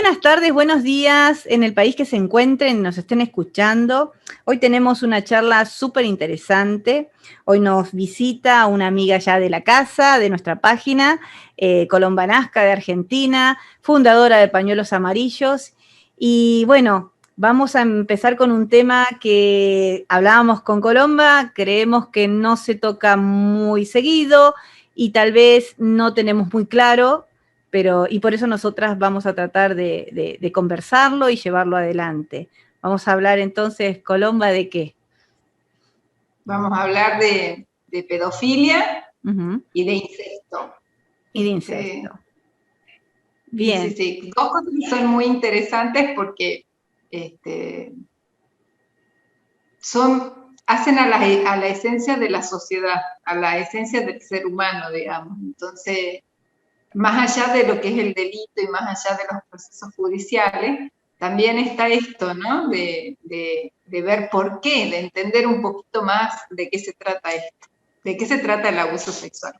buenas tardes, buenos días en el país que se encuentren, nos estén escuchando. Hoy tenemos una charla súper interesante. Hoy nos visita una amiga ya de la casa, de nuestra página, Colomba Nazca de Argentina, fundadora de Pañuelos Amarillos. Y bueno, vamos a empezar con un tema que hablábamos con Colomba, creemos que no se toca muy seguido y tal vez no tenemos muy claro, y por eso nosotras vamos a tratar de conversarlo y llevarlo adelante. Vamos a hablar entonces, Colomba, ¿de qué? Vamos a hablar de pedofilia y de incesto. Y de incesto. Bien. Sí. Dos cosas que son muy interesantes porque hacen a la esencia de la sociedad, a la esencia del ser humano, digamos. Entonces, más allá de lo que es el delito y más allá de los procesos judiciales, también está esto, ¿no? De ver por qué, de entender un poquito más de qué se trata esto, de qué se trata el abuso sexual.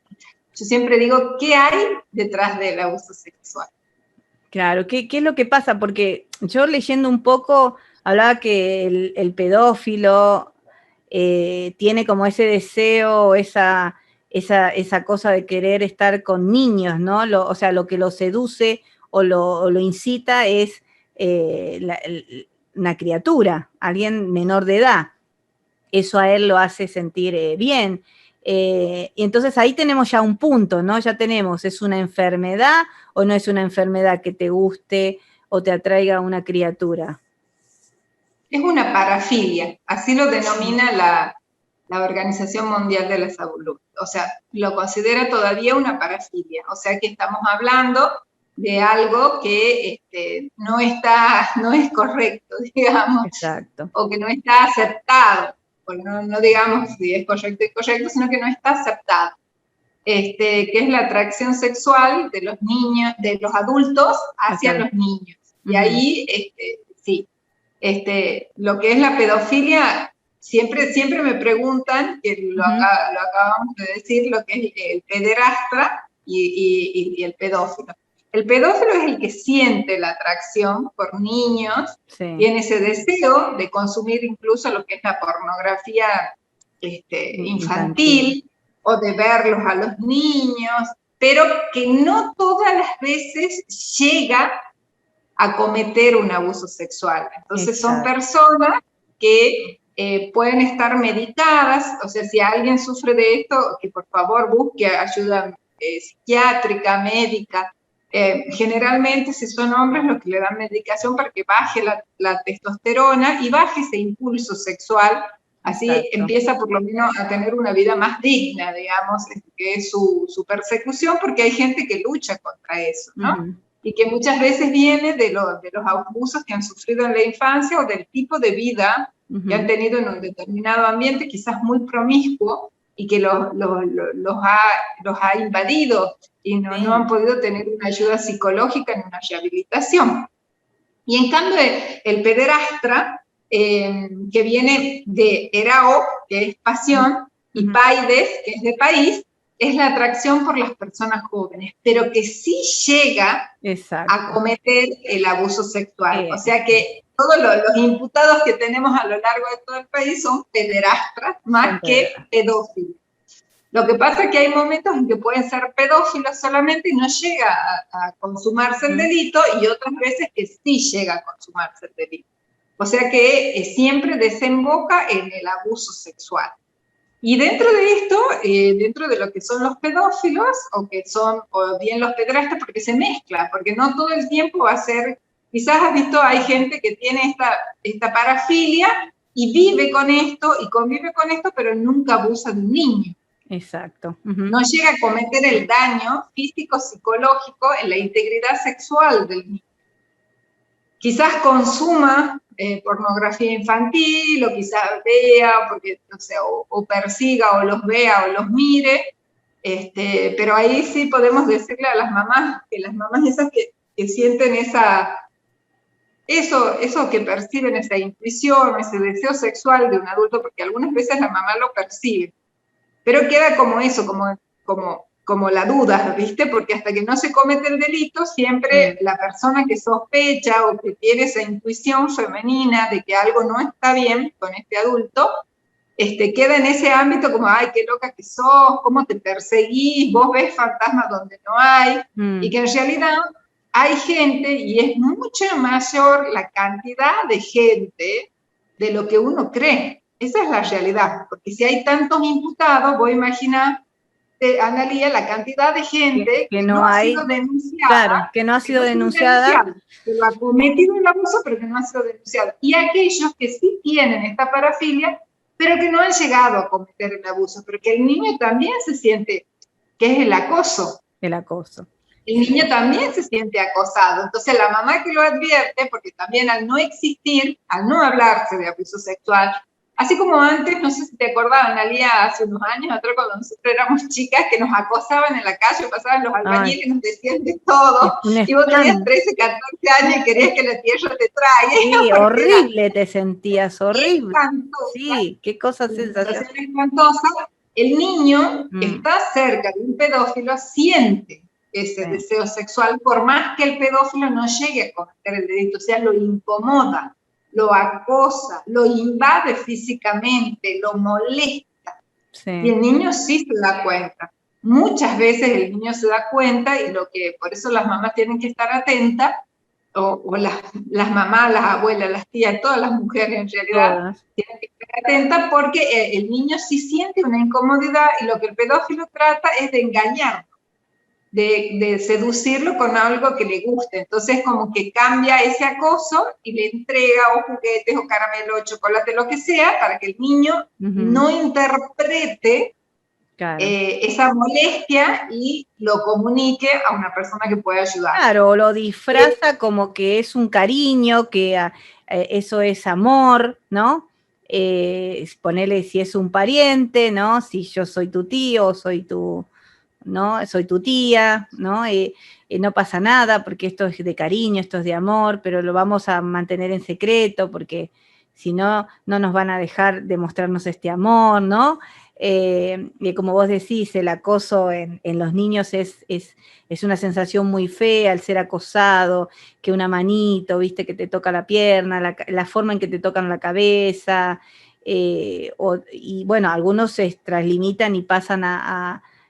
Yo siempre digo, ¿qué hay detrás del abuso sexual? Claro, ¿qué es lo que pasa? Porque yo leyendo un poco, hablaba que el pedófilo tiene como ese deseo, esa cosa de querer estar con niños, ¿no? O sea, lo que lo seduce o lo incita es una criatura, alguien menor de edad. Eso a él lo hace sentir bien. Y entonces ahí tenemos ya un punto, ¿no? Ya tenemos, ¿es una enfermedad o no es una enfermedad que te guste o te atraiga una criatura? Es una parafilia, así lo denomina la Organización Mundial de la Salud. O sea, lo considera todavía una parafilia. O sea que estamos hablando de algo que no es correcto, digamos. Exacto. O que no está aceptado. Porque no digamos si es correcto, sino que no está aceptado. Que es la atracción sexual de los niños, de los adultos hacia los niños. Y ahí, sí, lo que es la pedofilia, siempre me preguntan, que lo acabamos de decir, lo que es el pederastra y el pedófilo. El pedófilo es el que siente la atracción por niños, tiene ese deseo de consumir incluso lo que es la pornografía infantil, o de verlos a los niños, pero que no todas las veces llega a cometer un abuso sexual. Entonces son personas que pueden estar medicadas, o sea, si alguien sufre de esto, que por favor busque ayuda psiquiátrica, médica. Generalmente, si son hombres, los que le dan medicación para que baje la testosterona y baje ese impulso sexual. Así empieza por lo menos a tener una vida más digna, digamos, que es su persecución, porque hay gente que lucha contra eso, ¿no? Y que muchas veces viene de los abusos que han sufrido en la infancia o del tipo de vida que han tenido en un determinado ambiente, quizás muy promiscuo, y que los ha invadido y no han podido tener una ayuda psicológica ni una rehabilitación. Y en cambio el pederastra, que viene de erao, que es pasión, y paides, que es de país, es la atracción por las personas jóvenes, pero que sí llega a cometer el abuso sexual. O sea que todos los imputados que tenemos a lo largo de todo el país son pederastras más que pedófilos. Lo que pasa es que hay momentos en que pueden ser pedófilos solamente y no llega a consumarse el delito, y otras veces que sí llega a consumarse el delito. O sea que siempre desemboca en el abuso sexual. Y dentro de esto, dentro de lo que son los pedófilos, o bien los pederastas, porque se mezcla, porque no todo el tiempo va a ser, quizás has visto, hay gente que tiene esta parafilia y vive con esto y convive con esto, pero nunca abusa de un niño. Exacto. No llega a cometer el daño físico, psicológico en la integridad sexual del niño. Quizás consuma pornografía infantil, o quizás vea, porque, no sé, o persiga, o los vea, o los mire, pero ahí sí podemos decirle a las mamás, que las mamás esas que sienten eso que perciben, esa intuición, ese deseo sexual de un adulto, porque algunas veces la mamá lo percibe, pero queda como eso, como como la duda, ¿viste? Porque hasta que no se comete el delito, siempre la persona que sospecha o que tiene esa intuición femenina de que algo no está bien con este adulto, queda en ese ámbito como, ay, qué loca que sos, cómo te perseguís, vos ves fantasmas donde no hay, y que en realidad hay gente, y es mucho mayor la cantidad de gente de lo que uno cree. Esa es la realidad, porque si hay tantos imputados, vos imaginás, Analía, la cantidad de gente que no ha sido denunciada, claro, que no ha sido denunciada, que lo ha cometido el abuso, pero que no ha sido denunciado. Y aquellos que sí tienen esta parafilia, pero que no han llegado a cometer el abuso, pero que el niño también se siente, que es el acoso. El acoso. El niño también se siente acosado. Entonces la mamá que lo advierte, porque también al no existir, al no hablarse de abuso sexual, así como antes, no sé si te acordabas, Analía, hace unos años atrás, cuando nosotros éramos chicas, que nos acosaban en la calle, pasaban los albañiles y nos decían de todo, y vos tenías 13, 14 años y querías que la tierra te traiga. Sí, horrible te sentías, horrible. Espantosa. Sí, qué cosa sensación. Espantosa. El niño que está cerca de un pedófilo siente ese deseo sexual, por más que el pedófilo no llegue a cometer el delito, o sea, lo incomoda, lo acosa, lo invade físicamente, lo molesta. Sí. Y el niño sí se da cuenta. Muchas veces el niño se da cuenta, y por eso las mamás tienen que estar atentas, o las mamás, las abuelas, las tías, todas las mujeres en realidad, tienen que estar atentas, porque el niño sí siente una incomodidad, y lo que el pedófilo trata es de engañarlo, de seducirlo con algo que le guste. Entonces como que cambia ese acoso y le entrega o juguetes o caramelo o chocolate, lo que sea, para que el niño no interprete esa molestia y lo comunique a una persona que pueda ayudar. Claro, lo disfraza como que es un cariño, que eso es amor, ¿no? Ponele si es un pariente, ¿no? Si yo soy tu tío, soy tu... ¿no? Soy tu tía, ¿no? No pasa nada porque esto es de cariño, esto es de amor, pero lo vamos a mantener en secreto porque si no, no nos van a dejar demostrarnos este amor, ¿no? Y como vos decís, el acoso en los niños es una sensación muy fea, el ser acosado, que una manito, viste, que te toca la pierna, la forma en que te tocan la cabeza, y bueno, algunos se extralimitan y pasan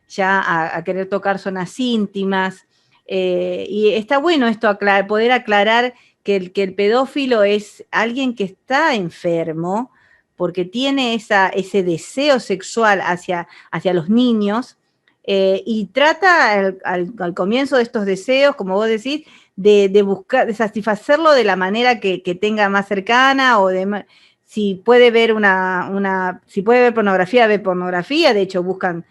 ya a querer tocar zonas íntimas, y está bueno esto, poder aclarar que el pedófilo es alguien que está enfermo, porque tiene ese deseo sexual hacia los niños, y trata al comienzo de estos deseos, como vos decís, de buscar, de satisfacerlo de la manera que tenga más cercana, o si puede ver si puede ver pornografía, ve pornografía, de hecho buscan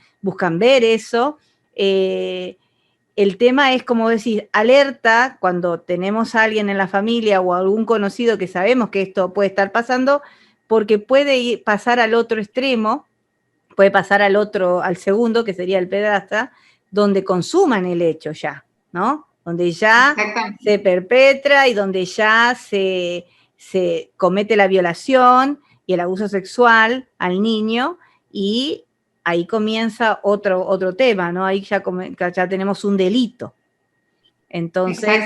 ver eso. El tema es, como decís, alerta cuando tenemos a alguien en la familia o algún conocido que sabemos que esto puede estar pasando, porque puede pasar al otro extremo, puede pasar al segundo, que sería el pedrastra, donde consuman el hecho ya, ¿no? Donde ya se perpetra y donde ya se comete la violación y el abuso sexual al niño, y ahí comienza otro tema, ¿no? Ahí ya tenemos un delito. Entonces,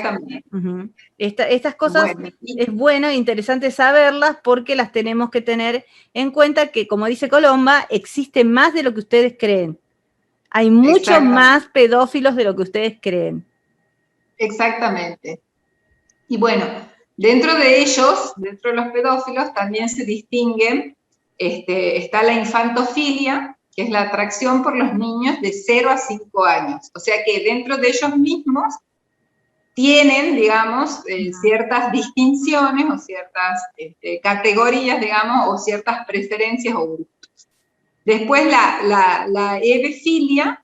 estas cosas es bueno e interesante saberlas, porque las tenemos que tener en cuenta, que, como dice Colomba, existe más de lo que ustedes creen. Hay muchos más pedófilos de lo que ustedes creen. Exactamente. Y bueno, dentro de ellos, dentro de los pedófilos, también se distinguen, está la infantofilia, que es la atracción por los niños de 0 a 5 años. O sea que dentro de ellos mismos tienen, digamos, ciertas distinciones o ciertas categorías, digamos, o ciertas preferencias o gustos. Después la hebefilia.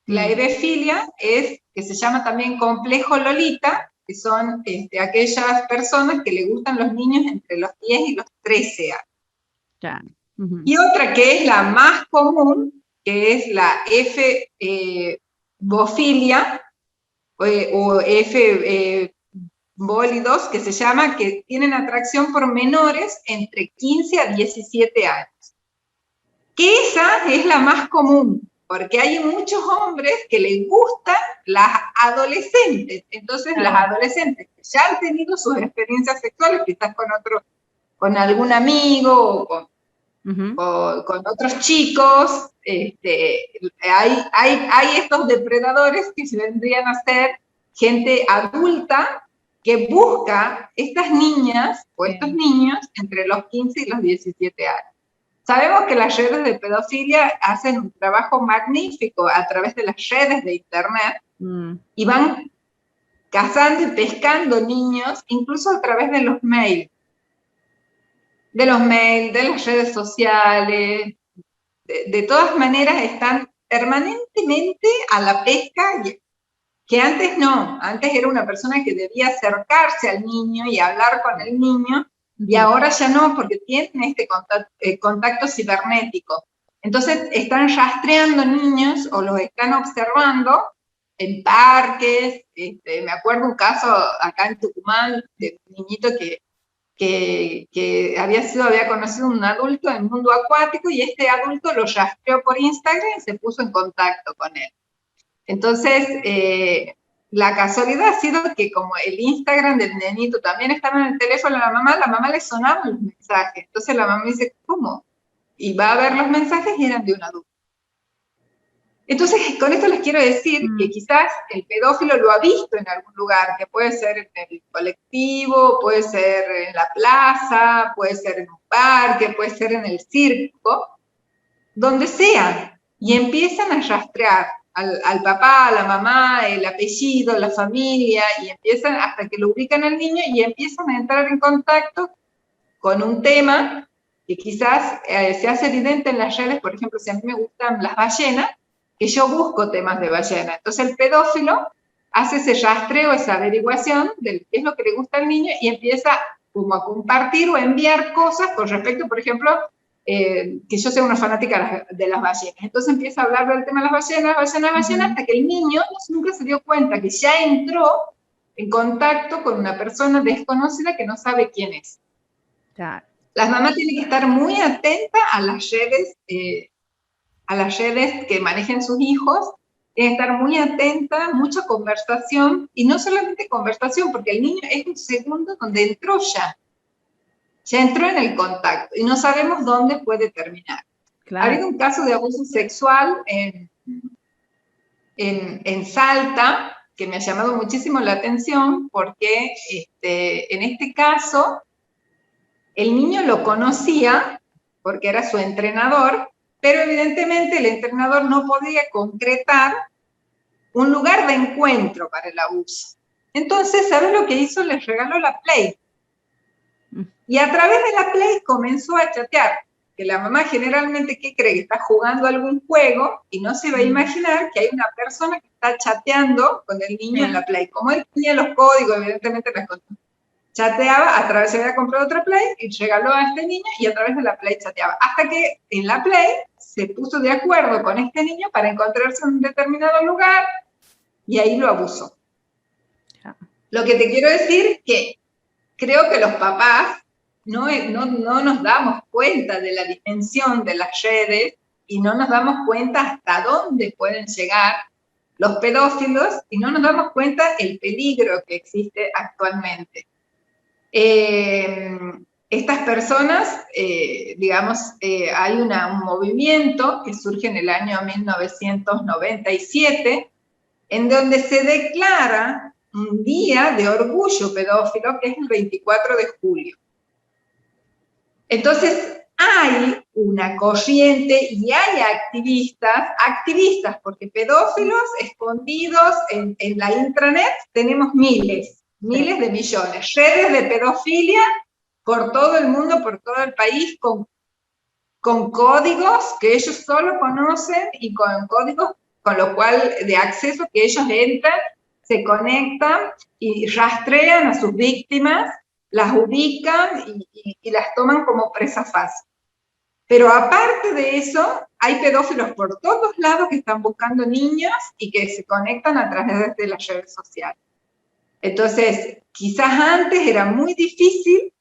La hebefilia es, que se llama también complejo Lolita, que son aquellas personas que le gustan los niños entre los 10 y los 13 años. Ya. Y otra que es la más común, que es la bofilia, o bólidos, que se llama, que tienen atracción por menores entre 15 a 17 años. Que esa es la más común, porque hay muchos hombres que les gustan las adolescentes. Entonces, las adolescentes que ya han tenido sus experiencias sexuales, quizás con algún amigo o con otros chicos, hay estos depredadores que se vendrían a ser gente adulta que busca estas niñas o estos niños entre los 15 y los 17 años. Sabemos que las redes de pedofilia hacen un trabajo magnífico a través de las redes de internet y van cazando y pescando niños, incluso a través de los mails. De las redes sociales, de todas maneras están permanentemente a la pesca, que antes no, antes era una persona que debía acercarse al niño y hablar con el niño, y ahora ya no, porque tienen este contacto cibernético. Entonces están rastreando niños o los están observando en parques. Me acuerdo un caso acá en Tucumán de un niñito que había conocido un adulto en el mundo acuático y este adulto lo rastreó por Instagram y se puso en contacto con él. Entonces, la casualidad ha sido que como el Instagram del nenito también estaba en el teléfono de la mamá le sonaban los mensajes. Entonces la mamá dice, ¿cómo? Y va a ver los mensajes y eran de un adulto. Entonces, con esto les quiero decir que quizás el pedófilo lo ha visto en algún lugar, que puede ser en el colectivo, puede ser en la plaza, puede ser en un parque, puede ser en el circo, donde sea, y empiezan a rastrear al papá, a la mamá, el apellido, la familia, y empiezan hasta que lo ubican al niño y empiezan a entrar en contacto con un tema que quizás se hace evidente en las redes. Por ejemplo, si a mí me gustan las ballenas, que yo busco temas de ballena. Entonces el pedófilo hace ese rastreo, esa averiguación de qué es lo que le gusta al niño y empieza como a compartir o enviar cosas con respecto, por ejemplo, que yo sea una fanática de las ballenas. Entonces empieza a hablar del tema de las ballenas, hasta que el niño nunca se dio cuenta que ya entró en contacto con una persona desconocida que no sabe quién es. Claro. Las mamás tienen que estar muy atentas a las redes que manejen sus hijos, estar muy atenta, mucha conversación, y no solamente conversación, porque el niño es un segundo donde entró ya entró en el contacto, y no sabemos dónde puede terminar. Claro. Ha habido un caso de abuso sexual en Salta, que me ha llamado muchísimo la atención, porque en este caso, el niño lo conocía, porque era su entrenador, pero evidentemente el entrenador no podía concretar un lugar de encuentro para el abuso. Entonces, ¿sabes lo que hizo? Les regaló la Play. Y a través de la Play comenzó a chatear. Que la mamá generalmente, ¿qué cree? Que está jugando algún juego y no se va a imaginar que hay una persona que está chateando con el niño en la Play. Como él tenía los códigos, evidentemente las chateaba, a través se había comprado otra Play y regaló a este niño y a través de la Play chateaba. Hasta que en la Play se puso de acuerdo con este niño para encontrarse en un determinado lugar y ahí lo abusó. Lo que te quiero decir que creo que los papás no nos damos cuenta de la dimensión de las redes y no nos damos cuenta hasta dónde pueden llegar los pedófilos y no nos damos cuenta el peligro que existe actualmente. Estas personas, hay un movimiento que surge en el año 1997, en donde se declara un día de orgullo pedófilo, que es el 24 de julio. Entonces, hay una corriente y hay activistas, porque pedófilos escondidos en la intranet tenemos miles de millones, redes de pedofilia por todo el mundo, por todo el país, con códigos que ellos solo conocen y con códigos con lo cual de acceso que ellos entran, se conectan y rastrean a sus víctimas, las ubican y las toman como presa fácil. Pero aparte de eso, hay pedófilos por todos lados que están buscando niños y que se conectan a través de las redes sociales. Entonces, quizás antes era muy difícil,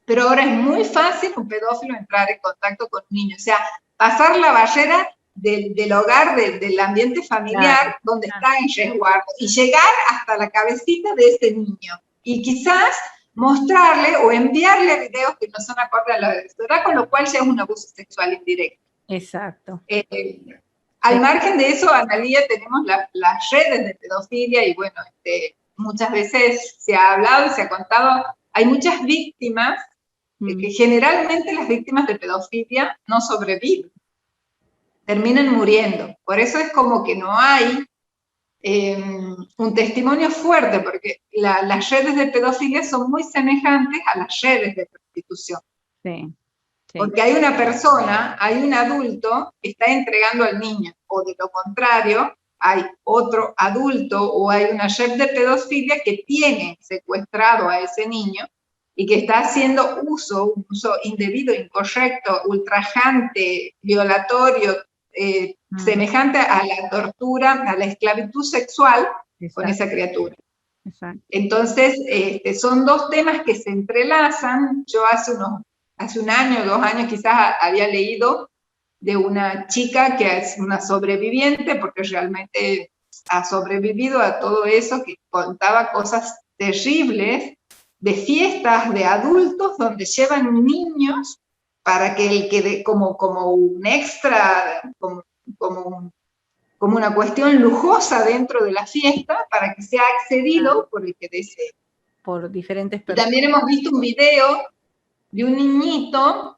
pero ahora es muy fácil un pedófilo entrar en contacto con un niño. O sea, pasar la barrera del hogar, del ambiente familiar, claro, donde está en resguardo, y llegar hasta la cabecita de ese niño. Y quizás mostrarle o enviarle videos que no son acordes a la edad, con lo cual ya es un abuso sexual indirecto. Exacto. Al margen de eso, Analía, tenemos las redes de pedofilia y bueno, muchas veces se ha hablado y se ha contado, hay muchas víctimas, que generalmente las víctimas de pedofilia no sobreviven, terminan muriendo. Por eso es como que no hay un testimonio fuerte, porque las redes de pedofilia son muy semejantes a las redes de prostitución. Sí. Sí. Porque hay una persona, hay un adulto que está entregando al niño, o de lo contrario, hay otro adulto o hay una red de pedofilia que tiene secuestrado a ese niño y que está haciendo un uso indebido, incorrecto, ultrajante, violatorio, semejante a la tortura, a la esclavitud sexual. Exacto. Con esa criatura. Exacto. Entonces, son dos temas que se entrelazan. Yo hace un año, 2 años quizás había leído de una chica que es una sobreviviente, porque realmente ha sobrevivido a todo eso, que contaba cosas terribles, de fiestas de adultos donde llevan niños para que él quede como un extra, como una cuestión lujosa dentro de la fiesta, para que sea accedido por el que desee. Por diferentes personas. Y también hemos visto un video de un niñito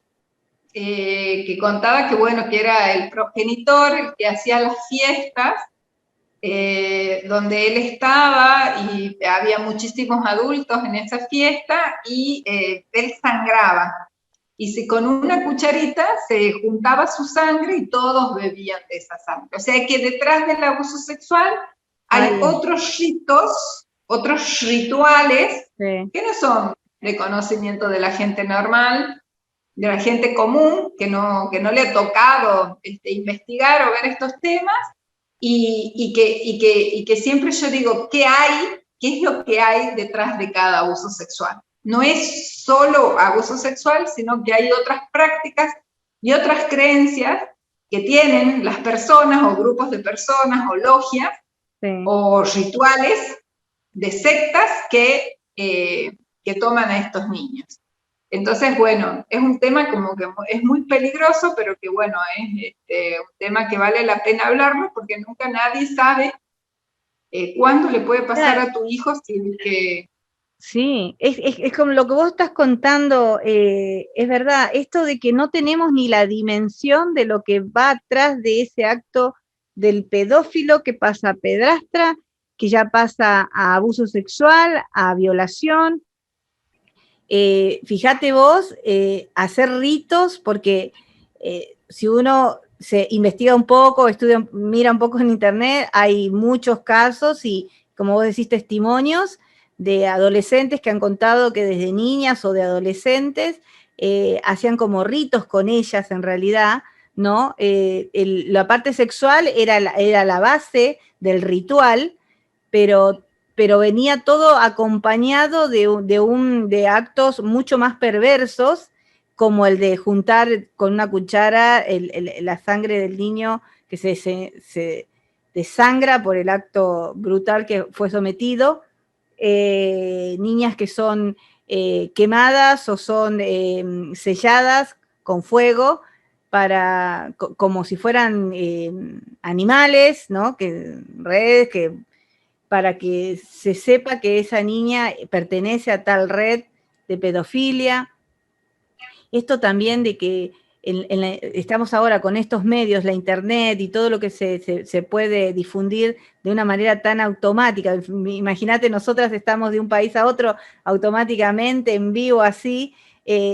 que contaba que, bueno, que era el progenitor el que hacía las fiestas, donde él estaba y había muchísimos adultos en esa fiesta y él sangraba. Y con una cucharita se juntaba su sangre y todos bebían de esa sangre. O sea que detrás del abuso sexual hay otros ritos, otros rituales, sí, que no son de conocimiento de la gente normal, de la gente común, que no le ha tocado investigar o ver estos temas, y que siempre yo digo, ¿qué es lo que hay detrás de cada abuso sexual? No es solo abuso sexual, sino que hay otras prácticas y otras creencias que tienen las personas o grupos de personas o logias, sí, o rituales de sectas que toman a estos niños. Entonces, bueno, es un tema como que es muy peligroso, pero que bueno, es un tema que vale la pena hablarlo, porque nunca nadie sabe cuándo le puede pasar a tu hijo sin que... Sí, es como lo que vos estás contando, es verdad, esto de que no tenemos ni la dimensión de lo que va atrás de ese acto del pedófilo que pasa a pedrastra, que ya pasa a abuso sexual, a violación. Fíjate vos, hacer ritos, porque si uno se investiga un poco, mira un poco en internet, hay muchos casos y, como vos decís, testimonios de adolescentes que han contado que desde niñas o de adolescentes hacían como ritos con ellas en realidad, ¿no? La parte sexual era la base del ritual, pero venía todo acompañado de actos mucho más perversos, como el de juntar con una cuchara la sangre del niño que se desangra por el acto brutal que fue sometido, niñas que son quemadas o son selladas con fuego, como si fueran animales, ¿no? Redes para que se sepa que esa niña pertenece a tal red de pedofilia. Esto también de que estamos ahora con estos medios, la internet y todo lo que se puede difundir de una manera tan automática. Imagínate, nosotras estamos de un país a otro automáticamente, en vivo, así,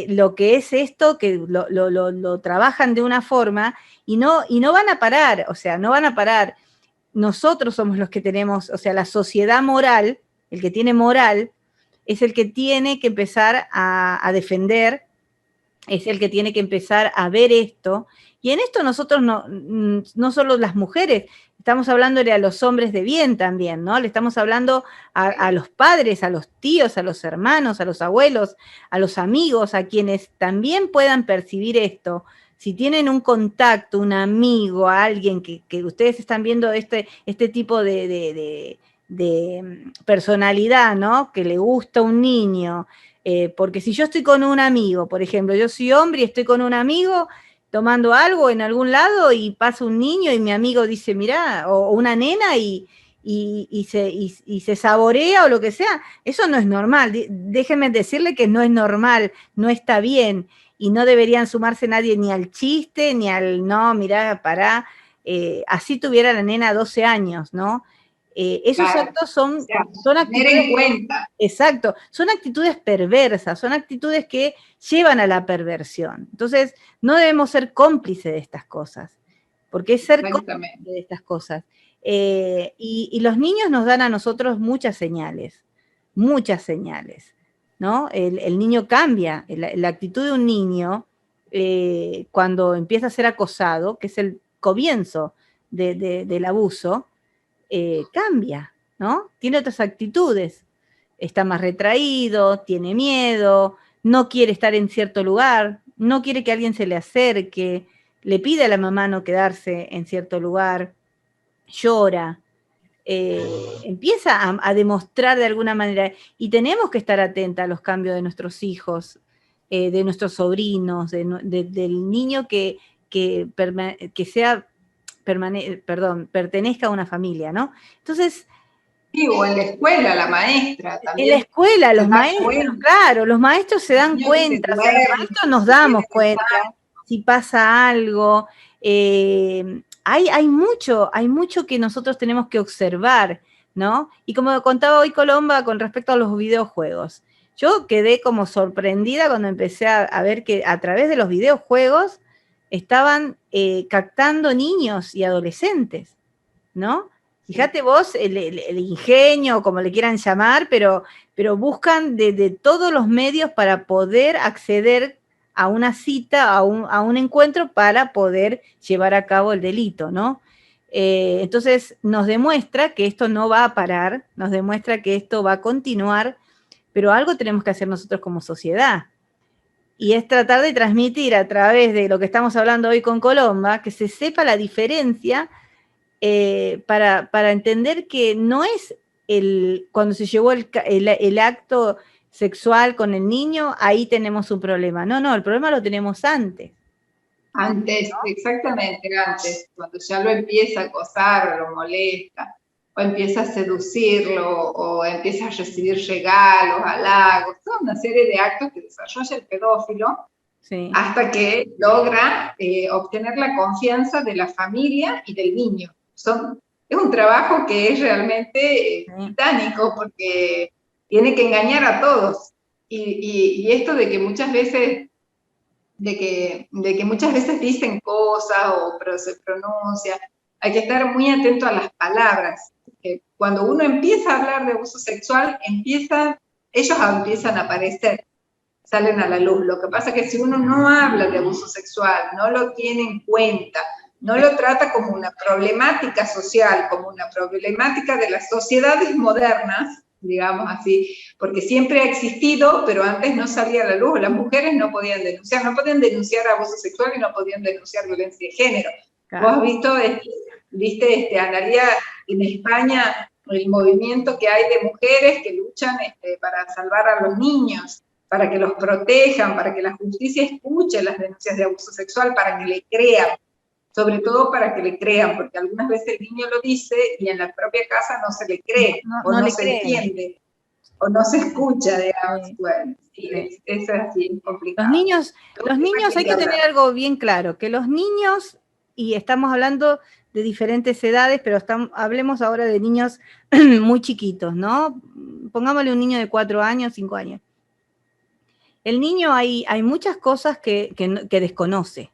lo que es esto, que lo trabajan de una forma y no van a parar, o sea, no van a parar. Nosotros somos los que tenemos, o sea, la sociedad moral, el que tiene moral, es el que tiene que empezar a defender, es el que tiene que empezar a ver esto. Y en esto nosotros no solo las mujeres, estamos hablándole a los hombres de bien también, ¿no? Le estamos hablando a los padres, a los tíos, a los hermanos, a los abuelos, a los amigos, a quienes también puedan percibir esto. Si tienen un contacto, un amigo, alguien que ustedes están viendo este tipo de personalidad, ¿no? Que le gusta a un niño. Porque si yo estoy con un amigo, por ejemplo, yo soy hombre y estoy con un amigo tomando algo en algún lado y pasa un niño y mi amigo dice, mirá, o una nena y se saborea o lo que sea, eso no es normal. Déjenme decirle que no es normal, no está bien, y no deberían sumarse nadie ni al chiste, ni al, no, mirá, pará, así tuviera la nena 12 años, ¿no? Esos Claro. actos O sea, son tener actitudes... en cuenta. Exacto, son actitudes perversas, son actitudes que llevan a la perversión. Entonces, no debemos ser cómplices de estas cosas, porque es ser cómplice de estas cosas. Y los niños nos dan a nosotros muchas señales, ¿no? El niño cambia, la actitud de un niño cuando empieza a ser acosado, que es el comienzo del abuso, cambia, ¿no? Tiene otras actitudes, está más retraído, tiene miedo, no quiere estar en cierto lugar, no quiere que alguien se le acerque, le pide a la mamá no quedarse en cierto lugar, llora, empieza a demostrar de alguna manera, y tenemos que estar atentas a los cambios de nuestros hijos, de nuestros sobrinos, del niño que sea, pertenezca a una familia, ¿no? Entonces, Sí, o en la escuela, la maestra también. en la escuela, los maestros, cuenta. claro, los maestros se dan cuenta, o sea, los maestros nos damos cuenta si pasa algo. Hay mucho que nosotros tenemos que observar, ¿no? Y como contaba hoy Colomba con respecto a los videojuegos, yo quedé como sorprendida cuando empecé a ver que a través de los videojuegos estaban captando niños y adolescentes, ¿no? Fíjate vos el ingenio, como le quieran llamar, pero buscan de todos los medios para poder acceder a una cita, a un encuentro para poder llevar a cabo el delito, ¿no? Entonces nos demuestra que esto no va a parar, nos demuestra que esto va a continuar, pero algo tenemos que hacer nosotros como sociedad. Y es tratar de transmitir a través de lo que estamos hablando hoy con Colomba, que se sepa la diferencia para entender que no es cuando se llevó el acto sexual con el niño, ahí tenemos un problema. No, el problema lo tenemos antes. Antes, ¿no? Exactamente, antes, cuando ya lo empieza a acosar, lo molesta, o empieza a seducirlo, o empieza a recibir regalos, halagos, toda una serie de actos que desarrolla el pedófilo, sí, hasta que logra obtener la confianza de la familia y del niño. Es un trabajo que es realmente titánico, porque tiene que engañar a todos. Y esto de que muchas veces muchas veces dicen cosas pero se pronuncia, hay que estar muy atento a las palabras. Cuando uno empieza a hablar de abuso sexual, ellos empiezan a aparecer, salen a la luz. Lo que pasa es que si uno no habla de abuso sexual, no lo tiene en cuenta, no lo trata como una problemática social, como una problemática de las sociedades modernas, digamos así, porque siempre ha existido, pero antes no salía a la luz. Las mujeres no podían denunciar abuso sexual y no podían denunciar violencia de género. Claro. Vos has viste, Analía, en España, el movimiento que hay de mujeres que luchan para salvar a los niños, para que los protejan, para que la justicia escuche las denuncias de abuso sexual, para que le crean. Sobre todo para que le crean, porque algunas veces el niño lo dice y en la propia casa no se le cree, no se entiende, o no se escucha, digamos. Sí. Bueno, sí, eso es así, es complicado. Los niños hay que tener algo bien claro, que los niños, y estamos hablando de diferentes edades, pero hablemos ahora de niños muy chiquitos, ¿no? Pongámosle un niño de 4 años, 5 años. El niño hay muchas cosas que desconoce.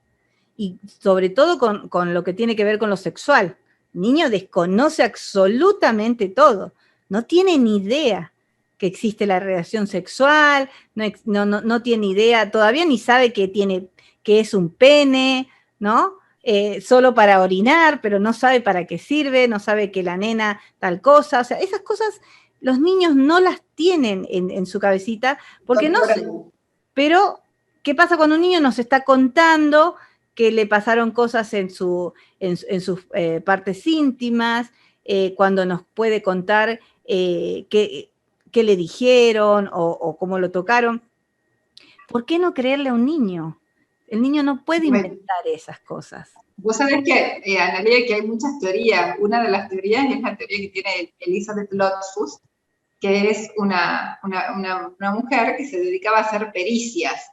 Y sobre todo con lo que tiene que ver con lo sexual. El niño desconoce absolutamente todo, no tiene ni idea que existe la relación sexual, no tiene idea, todavía ni sabe que es un pene, ¿no? Solo para orinar, pero no sabe para qué sirve, no sabe que la nena tal cosa, o sea, esas cosas los niños no las tienen en su cabecita, porque no sé, pero ¿qué pasa cuando un niño nos está contando que le pasaron cosas en sus partes íntimas, cuando nos puede contar qué le dijeron o cómo lo tocaron. ¿Por qué no creerle a un niño? El niño no puede inventar esas cosas. Vos sabés que, Analia, que hay muchas teorías. Una de las teorías es la teoría que tiene Elizabeth Loftus, que es una mujer que se dedicaba a hacer pericias.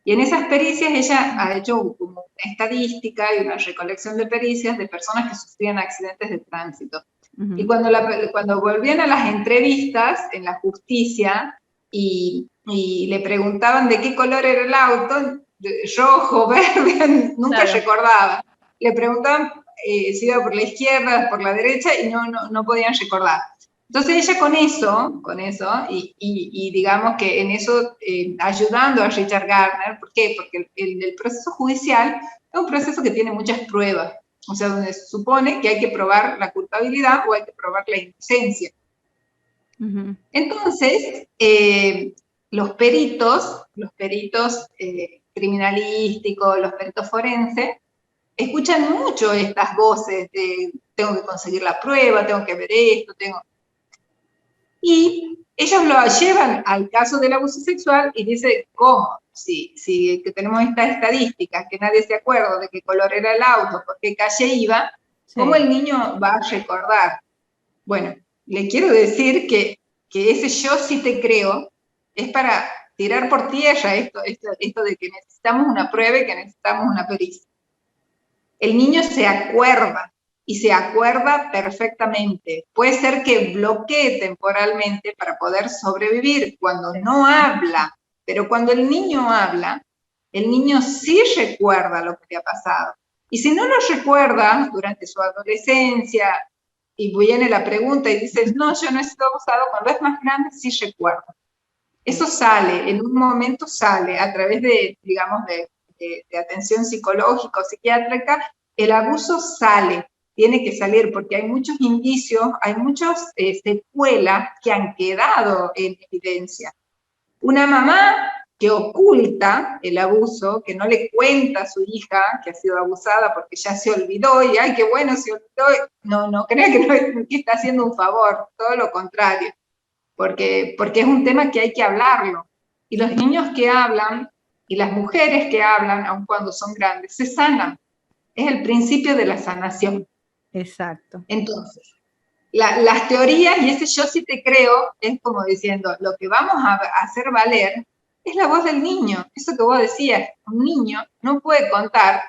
Y en esas pericias ella ha hecho como una estadística y una recolección de pericias de personas que sufrían accidentes de tránsito. Y cuando volvían a las entrevistas en la justicia y le preguntaban de qué color era el auto, rojo, verde, nunca recordaba. Le preguntaban si iba por la izquierda, por la derecha, y no podían recordar. Entonces ella con eso, y digamos que en eso, ayudando a Richard Gardner, ¿por qué? Porque el proceso judicial es un proceso que tiene muchas pruebas, o sea, donde se supone que hay que probar la culpabilidad o hay que probar la inocencia. Entonces, los peritos criminalísticos, los peritos forenses, escuchan mucho estas voces de tengo que conseguir la prueba, tengo que ver esto, y ellos lo llevan al caso del abuso sexual y dicen, ¿cómo? Si que tenemos estas estadísticas, que nadie se acuerda de qué color era el auto, por qué calle iba, ¿cómo el niño va a recordar? Bueno, le quiero decir que ese yo sí te creo es para tirar por tierra esto de que necesitamos una prueba y que necesitamos una pericia. El niño se acuerda, y se acuerda perfectamente. Puede ser que bloquee temporalmente para poder sobrevivir cuando no habla, pero cuando el niño habla, el niño sí recuerda lo que le ha pasado. Y si no lo recuerda durante su adolescencia, y viene la pregunta y dices, no, yo no he sido abusado, cuando es más grande sí recuerda. Eso sale, en un momento sale, a través de, digamos, de atención psicológica o psiquiátrica, el abuso sale, tiene que salir, porque hay muchos indicios, hay muchas secuelas que han quedado en evidencia. Una mamá que oculta el abuso, que no le cuenta a su hija que ha sido abusada porque ya se olvidó, y ay, qué bueno, se olvidó, no crea que está haciendo un favor, todo lo contrario, porque es un tema que hay que hablarlo. Y los niños que hablan, y las mujeres que hablan, aun cuando son grandes, se sanan. Es el principio de la sanación. Exacto. Entonces, las teorías, y ese yo sí te creo, es como diciendo, lo que vamos a hacer valer es la voz del niño. Eso que vos decías, un niño no puede contar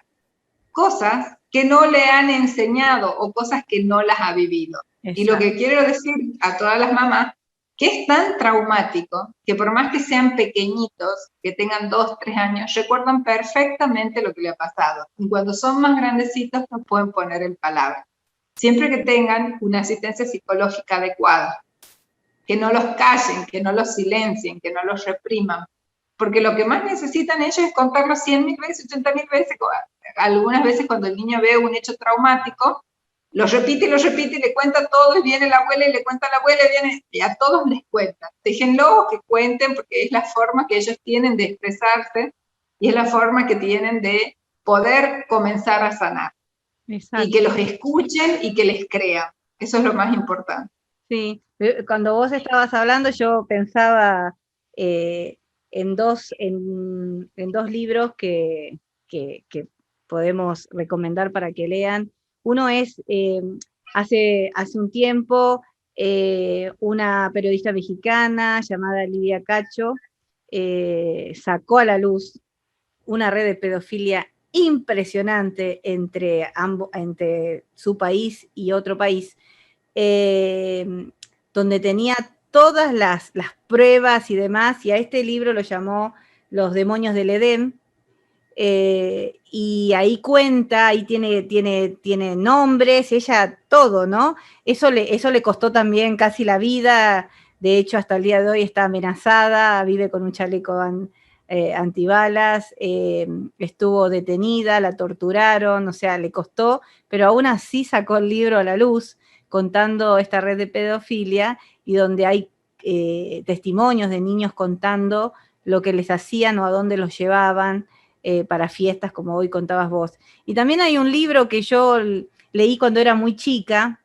cosas que no le han enseñado o cosas que no las ha vivido. Exacto. Y lo que quiero decir a todas las mamás, que es tan traumático que por más que sean pequeñitos, que tengan 2, 3 años, recuerdan perfectamente lo que le ha pasado. Y cuando son más grandecitos, no pueden poner en palabras. Siempre que tengan una asistencia psicológica adecuada, que no los callen, que no los silencien, que no los repriman, porque lo que más necesitan ellos es contarlo 100.000 veces, 80.000 veces, algunas veces cuando el niño ve un hecho traumático, lo repite y le cuenta todo, y viene la abuela y le cuenta a la abuela, y a todos les cuenta. Déjenlo que cuenten, porque es la forma que ellos tienen de expresarse, y es la forma que tienen de poder comenzar a sanar. Exacto. Y que los escuchen y que les crean. Eso es lo más importante. Sí, cuando vos estabas hablando yo pensaba en dos libros que podemos recomendar para que lean. Uno es, hace un tiempo, una periodista mexicana llamada Lidia Cacho sacó a la luz una red de pedofilia impresionante entre su país y otro país, donde tenía todas las pruebas y demás, y a este libro lo llamó Los demonios del Edén, y ahí cuenta, ahí tiene nombres, ella todo, ¿no? Eso le costó también casi la vida, de hecho hasta el día de hoy está amenazada, vive con un chaleco antibalas, estuvo detenida, la torturaron, o sea, le costó, pero aún así sacó el libro a la luz, contando esta red de pedofilia, y donde hay testimonios de niños contando lo que les hacían o a dónde los llevaban. para fiestas, como hoy contabas vos. Y también hay un libro que yo leí cuando era muy chica,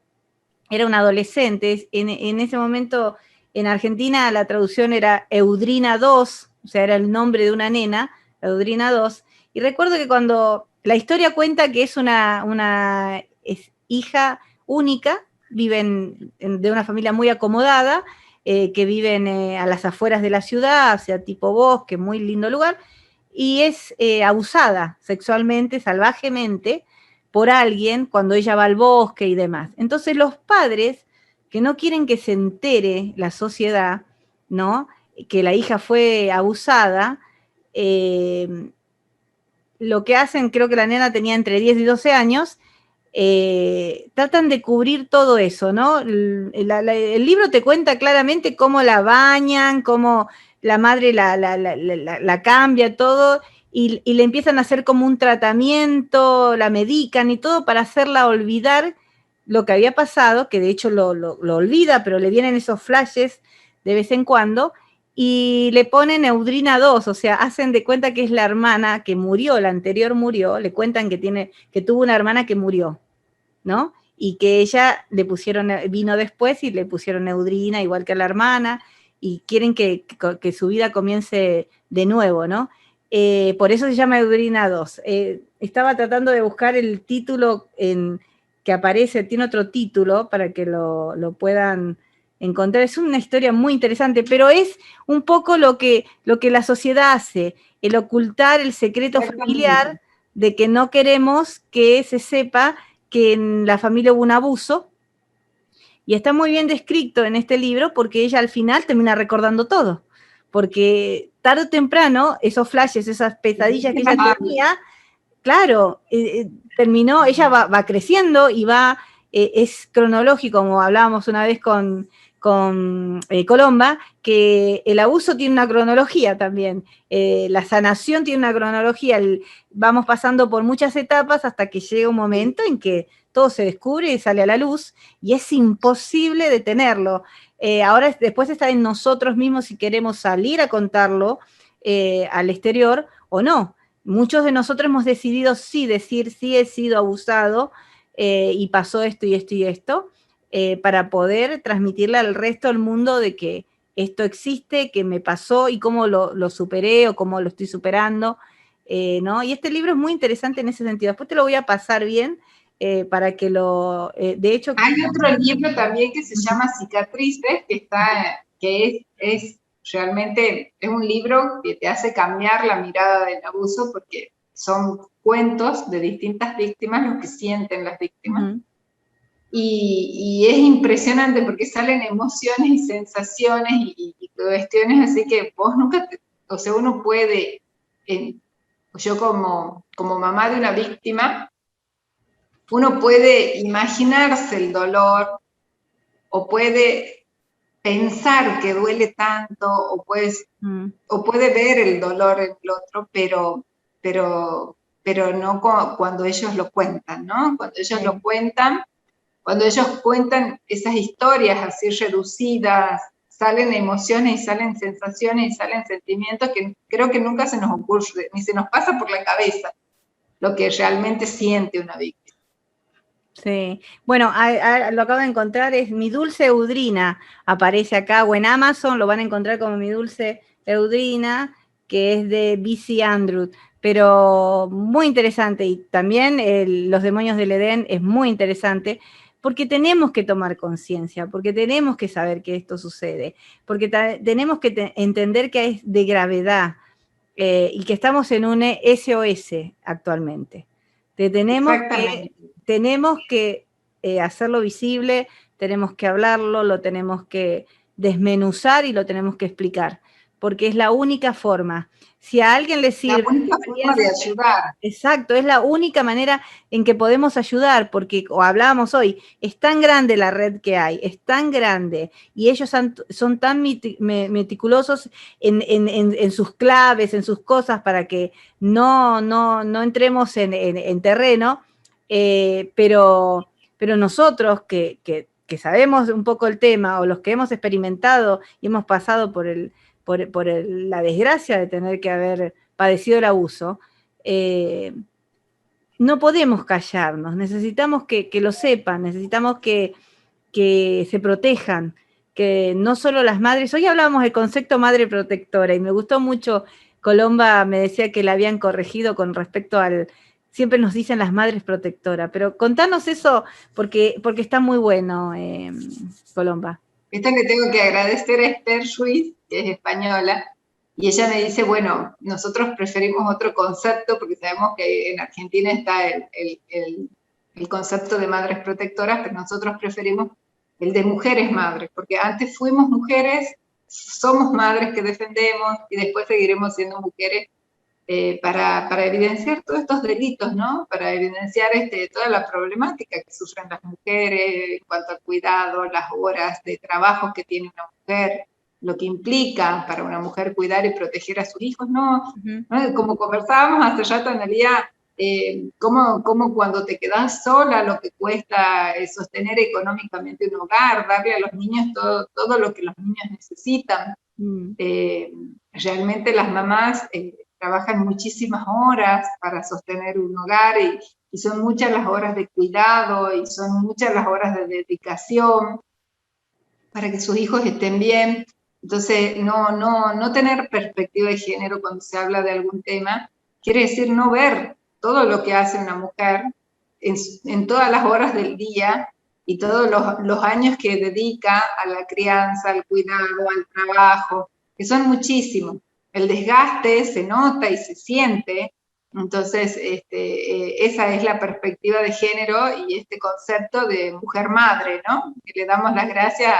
era un adolescente, en ese momento en Argentina la traducción era Eudrina II, o sea, era el nombre de una nena, Eudrina II, y recuerdo que cuando la historia cuenta que es una hija única, viven de una familia muy acomodada, que viven a las afueras de la ciudad, o sea, tipo bosque, muy lindo lugar, y es abusada sexualmente, salvajemente, por alguien cuando ella va al bosque y demás. Entonces los padres, que no quieren que se entere la sociedad, ¿no? Que la hija fue abusada, lo que hacen, creo que la nena tenía entre 10 y 12 años, tratan de cubrir todo eso, ¿no? El libro te cuenta claramente cómo la bañan, cómo la madre la cambia, todo, y le empiezan a hacer como un tratamiento, la medican y todo para hacerla olvidar lo que había pasado, que de hecho lo olvida, pero le vienen esos flashes de vez en cuando, y le ponen Eudrina II, o sea, hacen de cuenta que es la hermana que murió, la anterior murió, le cuentan que tuvo una hermana que murió, ¿no? Y que ella le pusieron, vino después y le pusieron Eudrina, igual que a la hermana, y quieren que su vida comience de nuevo, ¿no? Por eso se llama Eudrina II. Estaba tratando de buscar el título que aparece, tiene otro título para que lo puedan encontrar. Es una historia muy interesante, pero es un poco lo que la sociedad hace, el ocultar el secreto familiar de que no queremos que se sepa que en la familia hubo un abuso, y está muy bien descrito en este libro porque ella al final termina recordando todo, porque tarde o temprano esos flashes, esas pesadillas que ella tenía, claro, terminó, ella va creciendo y es cronológico, como hablábamos una vez con Colomba, que el abuso tiene una cronología también, la sanación tiene una cronología, vamos pasando por muchas etapas hasta que llega un momento en que todo se descubre y sale a la luz, y es imposible detenerlo. Ahora después está en nosotros mismos si queremos salir a contarlo al exterior o no. Muchos de nosotros hemos decidido decir sí he sido abusado y pasó esto y esto y esto, para poder transmitirle al resto del mundo de que esto existe, que me pasó y cómo lo superé o cómo lo estoy superando, ¿no? Y este libro es muy interesante en ese sentido. Después te lo voy a pasar bien para que de hecho... Hay otro libro también que se llama Cicatrices, que es realmente, es un libro que te hace cambiar la mirada del abuso porque son cuentos de distintas víctimas, lo que sienten las víctimas. Y es impresionante porque salen emociones y sensaciones y cuestiones así que vos nunca, o sea, uno puede, yo como mamá de una víctima, uno puede imaginarse el dolor o puede pensar que duele tanto o puede ver el dolor en el otro, pero no cuando ellos lo cuentan, ¿no? Cuando ellos cuentan esas historias así reducidas, salen emociones y salen sensaciones y salen sentimientos que creo que nunca se nos ocurre, ni se nos pasa por la cabeza lo que realmente siente una víctima. Sí, bueno, lo acabo de encontrar, es Mi Dulce Eudrina, aparece acá, o en Amazon lo van a encontrar como Mi Dulce Eudrina, que es de B.C. Andrews, pero muy interesante, y también Los Demonios del Edén es muy interesante, porque tenemos que tomar conciencia, porque tenemos que saber que esto sucede, porque tenemos que entender que es de gravedad, y que estamos en un SOS actualmente. Tenemos que hacerlo visible, tenemos que hablarlo, lo tenemos que desmenuzar y lo tenemos que explicar, porque es la única forma. Si a alguien le sirve... La única forma de ayudar. Exacto, es la única manera en que podemos ayudar, porque, o hablábamos hoy, es tan grande la red que hay, es tan grande, y ellos son tan meticulosos en sus claves, en sus cosas, para que no entremos en terreno, pero nosotros que sabemos un poco el tema, o los que hemos experimentado y hemos pasado por la desgracia de tener que haber padecido el abuso, no podemos callarnos, necesitamos que lo sepan, necesitamos que se protejan, que no solo las madres, hoy hablábamos del concepto madre protectora y me gustó mucho, Colomba me decía que la habían corregido con respecto al, siempre nos dicen las madres protectoras, pero contanos eso porque está muy bueno, Colomba. Esto le tengo que agradecer a Esther Ruiz, que es española, y ella me dice, bueno, nosotros preferimos otro concepto porque sabemos que en Argentina está el concepto de madres protectoras, pero nosotros preferimos el de mujeres madres, porque antes fuimos mujeres, somos madres que defendemos y después seguiremos siendo mujeres para evidenciar todos estos delitos, ¿no? Para evidenciar toda la problemática que sufren las mujeres en cuanto al cuidado, las horas de trabajo que tiene una mujer, lo que implica para una mujer cuidar y proteger a sus hijos, ¿no? ¿No? Como conversábamos hace rato, Analía, cómo cuando te quedas sola, lo que cuesta sostener económicamente un hogar, darle a los niños todo lo que los niños necesitan. Realmente las mamás trabajan muchísimas horas para sostener un hogar y son muchas las horas de cuidado y son muchas las horas de dedicación para que sus hijos estén bien. Entonces, no tener perspectiva de género cuando se habla de algún tema quiere decir no ver todo lo que hace una mujer en todas las horas del día y todos los años que dedica a la crianza, al cuidado, al trabajo, que son muchísimos. El desgaste se nota y se siente, entonces esa es la perspectiva de género y este concepto de mujer madre, ¿no? Que le damos las gracias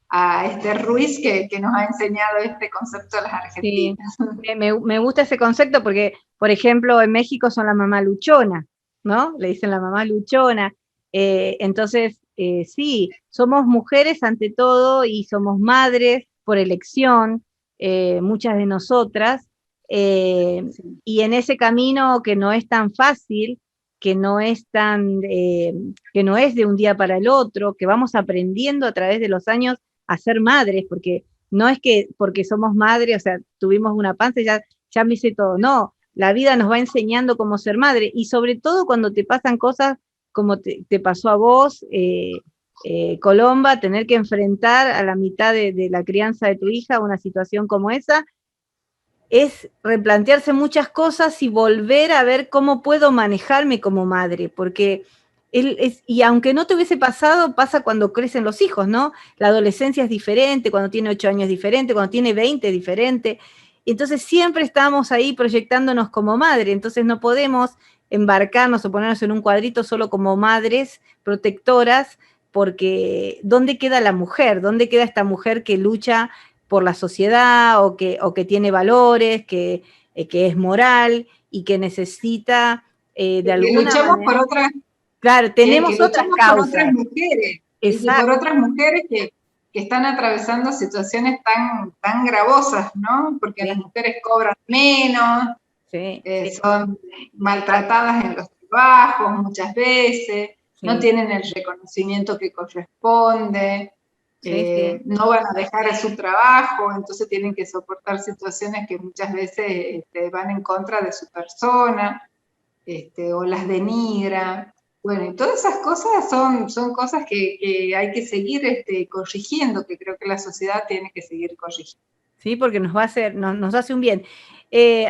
a Esther Ruiz que nos ha enseñado este concepto a las argentinas. Sí, me gusta ese concepto porque, por ejemplo, en México son la mamá luchona, ¿no? Le dicen la mamá luchona. Entonces, sí, somos mujeres ante todo y somos madres por elección, muchas de nosotras, y en ese camino que no es tan fácil, que no es que no es de un día para el otro, que vamos aprendiendo a través de los años a ser madres, porque no es que porque somos madres, o sea, tuvimos una panza y ya me hice todo, no, la vida nos va enseñando cómo ser madre, y sobre todo cuando te pasan cosas como te pasó a vos, Colomba, tener que enfrentar a la mitad de la crianza de tu hija una situación como esa, es replantearse muchas cosas y volver a ver cómo puedo manejarme como madre, porque y aunque no te hubiese pasado, pasa cuando crecen los hijos, ¿no? La adolescencia es diferente, cuando tiene 8 años es diferente, cuando tiene 20 es diferente, entonces siempre estamos ahí proyectándonos como madre, entonces no podemos embarcarnos o ponernos en un cuadrito solo como madres protectoras, porque ¿dónde queda la mujer? ¿Dónde queda esta mujer que lucha por la sociedad o que tiene valores, que es moral y que necesita de alguna luchamos manera... por otras, Claro, tenemos otras causas. Por otras mujeres, y por otras mujeres que están atravesando situaciones tan gravosas, ¿no? Porque las mujeres cobran menos, son maltratadas en los trabajos muchas veces, no tienen el reconocimiento que corresponde, no van a dejar su trabajo, entonces tienen que soportar situaciones que muchas veces van en contra de su persona, o las denigran. Bueno, y todas esas cosas son cosas que hay que seguir corrigiendo, que creo que la sociedad tiene que seguir corrigiendo. Sí, porque nos va a hacer, nos hace un bien.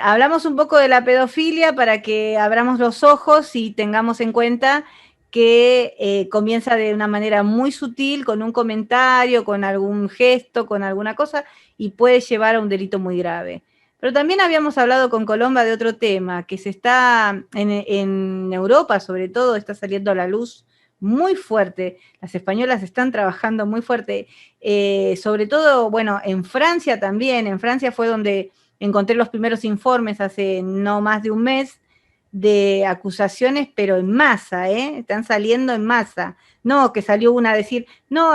Hablamos un poco de la pedofilia para que abramos los ojos y tengamos en cuenta que comienza de una manera muy sutil, con un comentario, con algún gesto, con alguna cosa, y puede llevar a un delito muy grave. Pero también habíamos hablado con Colomba de otro tema, que se está, en Europa sobre todo, está saliendo a la luz muy fuerte. Las españolas están trabajando muy fuerte. Sobre todo, bueno, en Francia también. En Francia fue donde encontré los primeros informes hace no más de un mes de acusaciones, pero en masa, están saliendo en masa. No, que salió una a decir, no,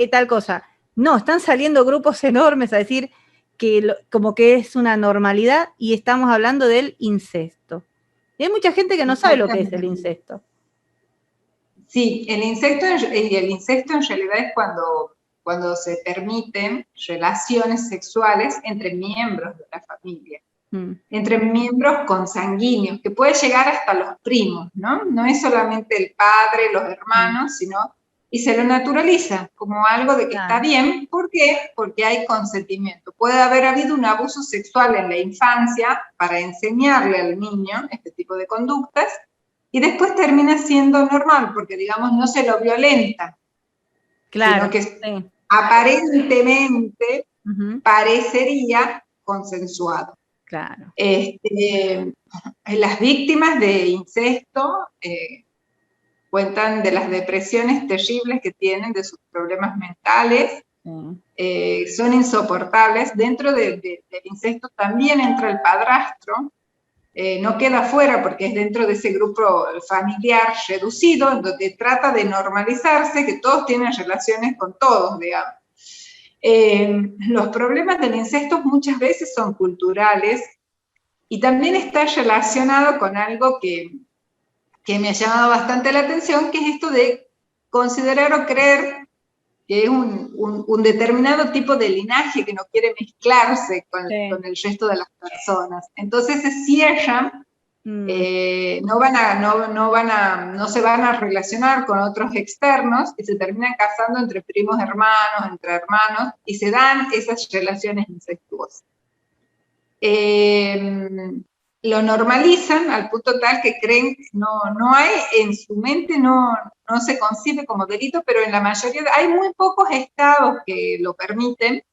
tal cosa. No, están saliendo grupos enormes a decir que como que es una normalidad y estamos hablando del incesto. Y hay mucha gente que no sabe lo que es el incesto. Sí, el incesto en realidad es cuando se permiten relaciones sexuales entre miembros de la familia. entre miembros consanguíneos, que puede llegar hasta los primos, ¿no? No es solamente el padre, los hermanos, sino, y se lo naturaliza como algo de que está bien. ¿Por qué? Porque hay consentimiento. Puede haber habido un abuso sexual en la infancia para enseñarle al niño este tipo de conductas, y después termina siendo normal, porque, digamos, no se lo violenta, sino que aparentemente parecería consensuado. Claro. Las víctimas de incesto cuentan de las depresiones terribles que tienen, de sus problemas mentales, son insoportables. Dentro del incesto también entra el padrastro, no queda fuera porque es dentro de ese grupo familiar reducido, en donde trata de normalizarse, que todos tienen relaciones con todos, digamos. Los problemas del incesto muchas veces son culturales, y también está relacionado con algo que me ha llamado bastante la atención, que es esto de considerar o creer que es un determinado tipo de linaje que no quiere mezclarse con el resto de las personas. Entonces se cierran, no se van a relacionar con otros externos, y se terminan casando entre primos hermanos, entre hermanos, y se dan esas relaciones incestuosas. Lo normalizan al punto tal que creen, no hay en su mente, no se concibe como delito, pero en la mayoría, hay muy pocos estados que lo permiten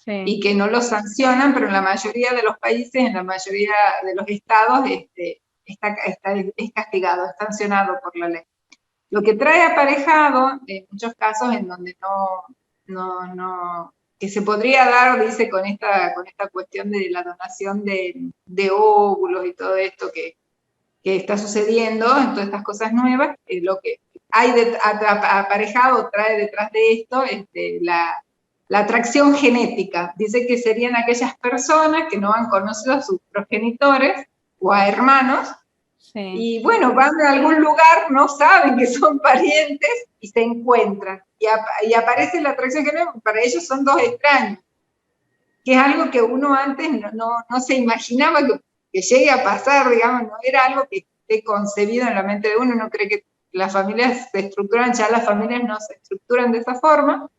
y que no lo sancionan, pero en la mayoría de los países, en la mayoría de los estados, es castigado, es sancionado por la ley. Lo que trae aparejado, en muchos casos en donde que se podría dar, dice, con esta cuestión de la donación de óvulos y todo esto que está sucediendo, en todas estas cosas nuevas, lo que hay aparejado, trae detrás de esto la atracción genética. Dice que serían aquellas personas que no han conocido a sus progenitores o a hermanos, y bueno, van a algún lugar, no saben que son parientes, y se encuentran. Y aparece la atracción genética, para ellos son dos extraños, que es algo que uno antes no se imaginaba que llegue a pasar, digamos, no era algo que esté concebido en la mente de uno. Uno cree que las familias se estructuran, ya las familias no se estructuran de esa forma,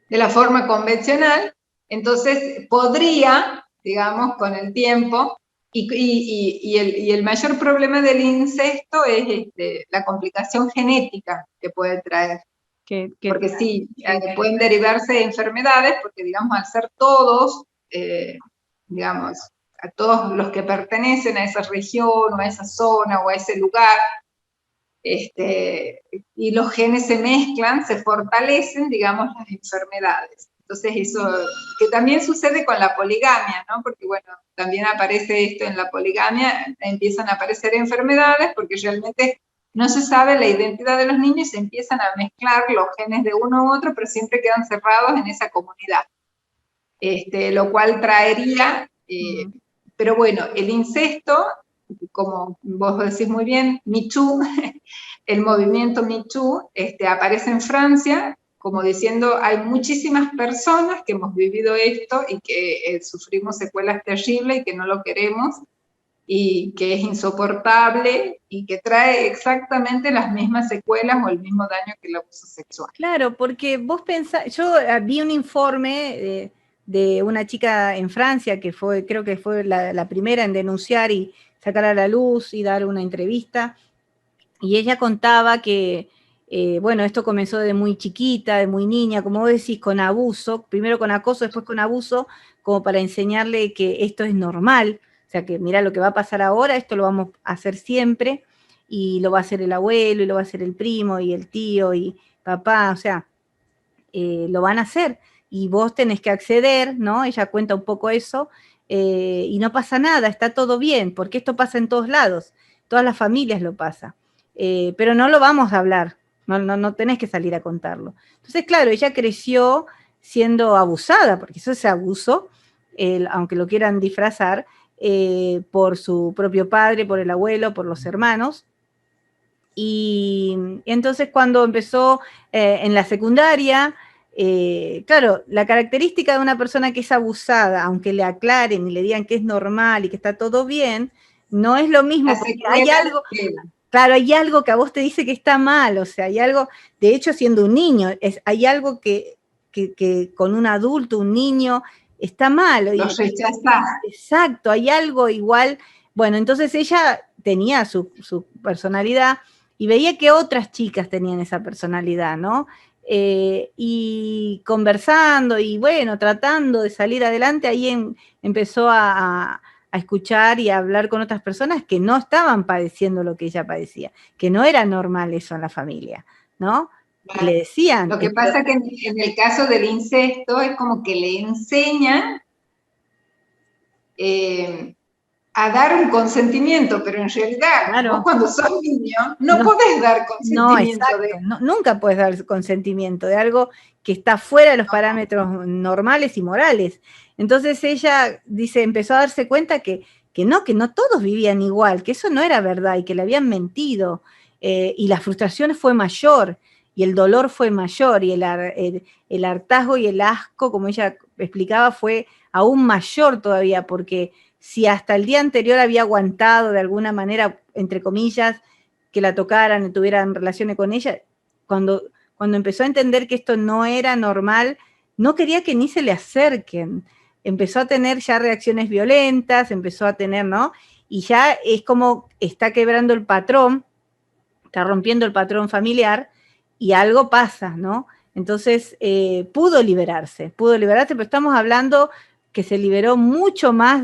de la forma convencional. Entonces podría, digamos, con el tiempo, y el mayor problema del incesto es la complicación genética que puede traer. Porque sí, pueden derivarse enfermedades, porque, digamos, al ser todos, digamos, a todos los que pertenecen a esa región, o a esa zona, o a ese lugar, y los genes se mezclan, se fortalecen, digamos, las enfermedades. Entonces eso, que también sucede con la poligamia, ¿no? Porque, bueno, también aparece esto en la poligamia, empiezan a aparecer enfermedades, porque realmente no se sabe la identidad de los niños, y se empiezan a mezclar los genes de uno u otro, pero siempre quedan cerrados en esa comunidad. Lo cual traería, pero bueno, el incesto, como vos decís muy bien, Me Too, el movimiento Me Too, aparece en Francia, como diciendo, hay muchísimas personas que hemos vivido esto y que sufrimos secuelas terribles y que no lo queremos, y que es insoportable y que trae exactamente las mismas secuelas o el mismo daño que el abuso sexual. Claro, porque vos pensás, yo vi un informe de una chica en Francia que creo que fue la primera en denunciar y sacar a la luz y dar una entrevista, y ella contaba que, bueno, esto comenzó de muy chiquita, de muy niña, como vos decís, con abuso, primero con acoso, después con abuso, como para enseñarle que esto es normal. O sea, que mira lo que va a pasar ahora, esto lo vamos a hacer siempre, y lo va a hacer el abuelo, y lo va a hacer el primo, y el tío, y papá, o sea, lo van a hacer, y vos tenés que acceder, ¿no? Ella cuenta un poco eso, y no pasa nada, está todo bien, porque esto pasa en todos lados, todas las familias lo pasa, pero no lo vamos a hablar, no tenés que salir a contarlo. Entonces, claro, ella creció siendo abusada, porque eso es abuso, aunque lo quieran disfrazar, por su propio padre, por el abuelo, por los hermanos. Y entonces cuando empezó en la secundaria, claro, la característica de una persona que es abusada, aunque le aclaren y le digan que es normal y que está todo bien, no es lo mismo, porque hay algo, claro, hay algo que a vos te dice que está mal, o sea, hay algo, de hecho, siendo un niño, hay algo que con un adulto, un niño, está mal. Lo rechazás. Exacto, hay algo igual. Bueno, entonces ella tenía su personalidad y veía que otras chicas tenían esa personalidad, ¿no? Y conversando y bueno, tratando de salir adelante, ahí empezó a escuchar y a hablar con otras personas que no estaban padeciendo lo que ella padecía, que no era normal eso en la familia, ¿no? Y le decían. Lo que pasa es que en el caso del incesto es como que le enseñan a dar un consentimiento, pero en realidad, claro, vos cuando sos niño no podés dar consentimiento. No, exacto, nunca podés dar consentimiento de algo que está fuera de los parámetros normales y morales. Entonces ella dice, empezó a darse cuenta que no todos vivían igual, que eso no era verdad y que le habían mentido. Y la frustración fue mayor y el dolor fue mayor y el hartazgo y el asco, como ella explicaba, fue aún mayor todavía, porque si hasta el día anterior había aguantado de alguna manera, entre comillas, que la tocaran y tuvieran relaciones con ella, cuando empezó a entender que esto no era normal, no quería que ni se le acerquen. Empezó a tener ya reacciones violentas, empezó a tener, ¿no? Y ya es como está quebrando el patrón, está rompiendo el patrón familiar y algo pasa, ¿no? Entonces pudo liberarse, pero estamos hablando que se liberó mucho más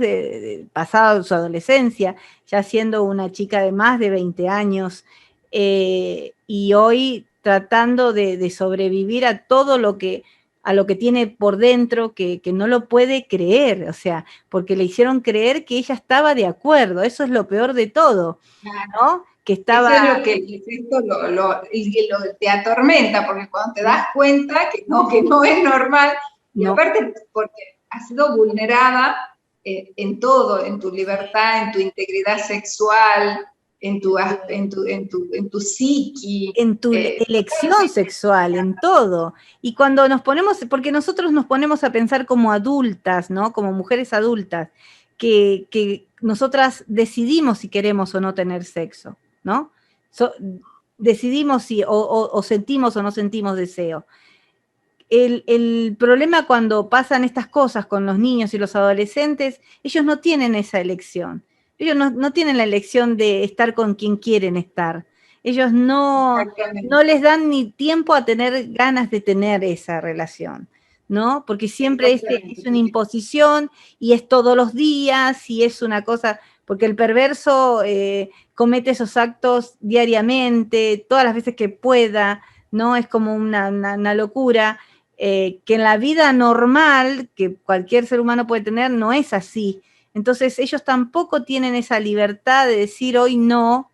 pasado su adolescencia, ya siendo una chica de más de 20 años, y hoy tratando de sobrevivir a todo lo que tiene por dentro, que no lo puede creer, o sea, porque le hicieron creer que ella estaba de acuerdo, eso es lo peor de todo, ¿no? Que estaba... Eso es lo que el incesto te atormenta, porque cuando te das cuenta que no es normal, y aparte porque has sido vulnerada en todo, en tu libertad, en tu integridad sexual, en tu psiqui. En tu elección sexual, en todo. Y cuando nos ponemos, porque nosotros nos ponemos a pensar como adultas, ¿no? Como mujeres adultas, que nosotras decidimos si queremos o no tener sexo, ¿no? Decidimos si o sentimos o no sentimos deseo. El problema cuando pasan estas cosas con los niños y los adolescentes, ellos no tienen esa elección. Ellos no tienen la elección de estar con quien quieren estar. Ellos no les dan ni tiempo a tener ganas de tener esa relación, ¿no? Porque siempre es una imposición y es todos los días y es una cosa, porque el perverso comete esos actos diariamente, todas las veces que pueda, ¿no? Es como una locura. Que en la vida normal que cualquier ser humano puede tener no es así. Entonces ellos tampoco tienen esa libertad de decir hoy no,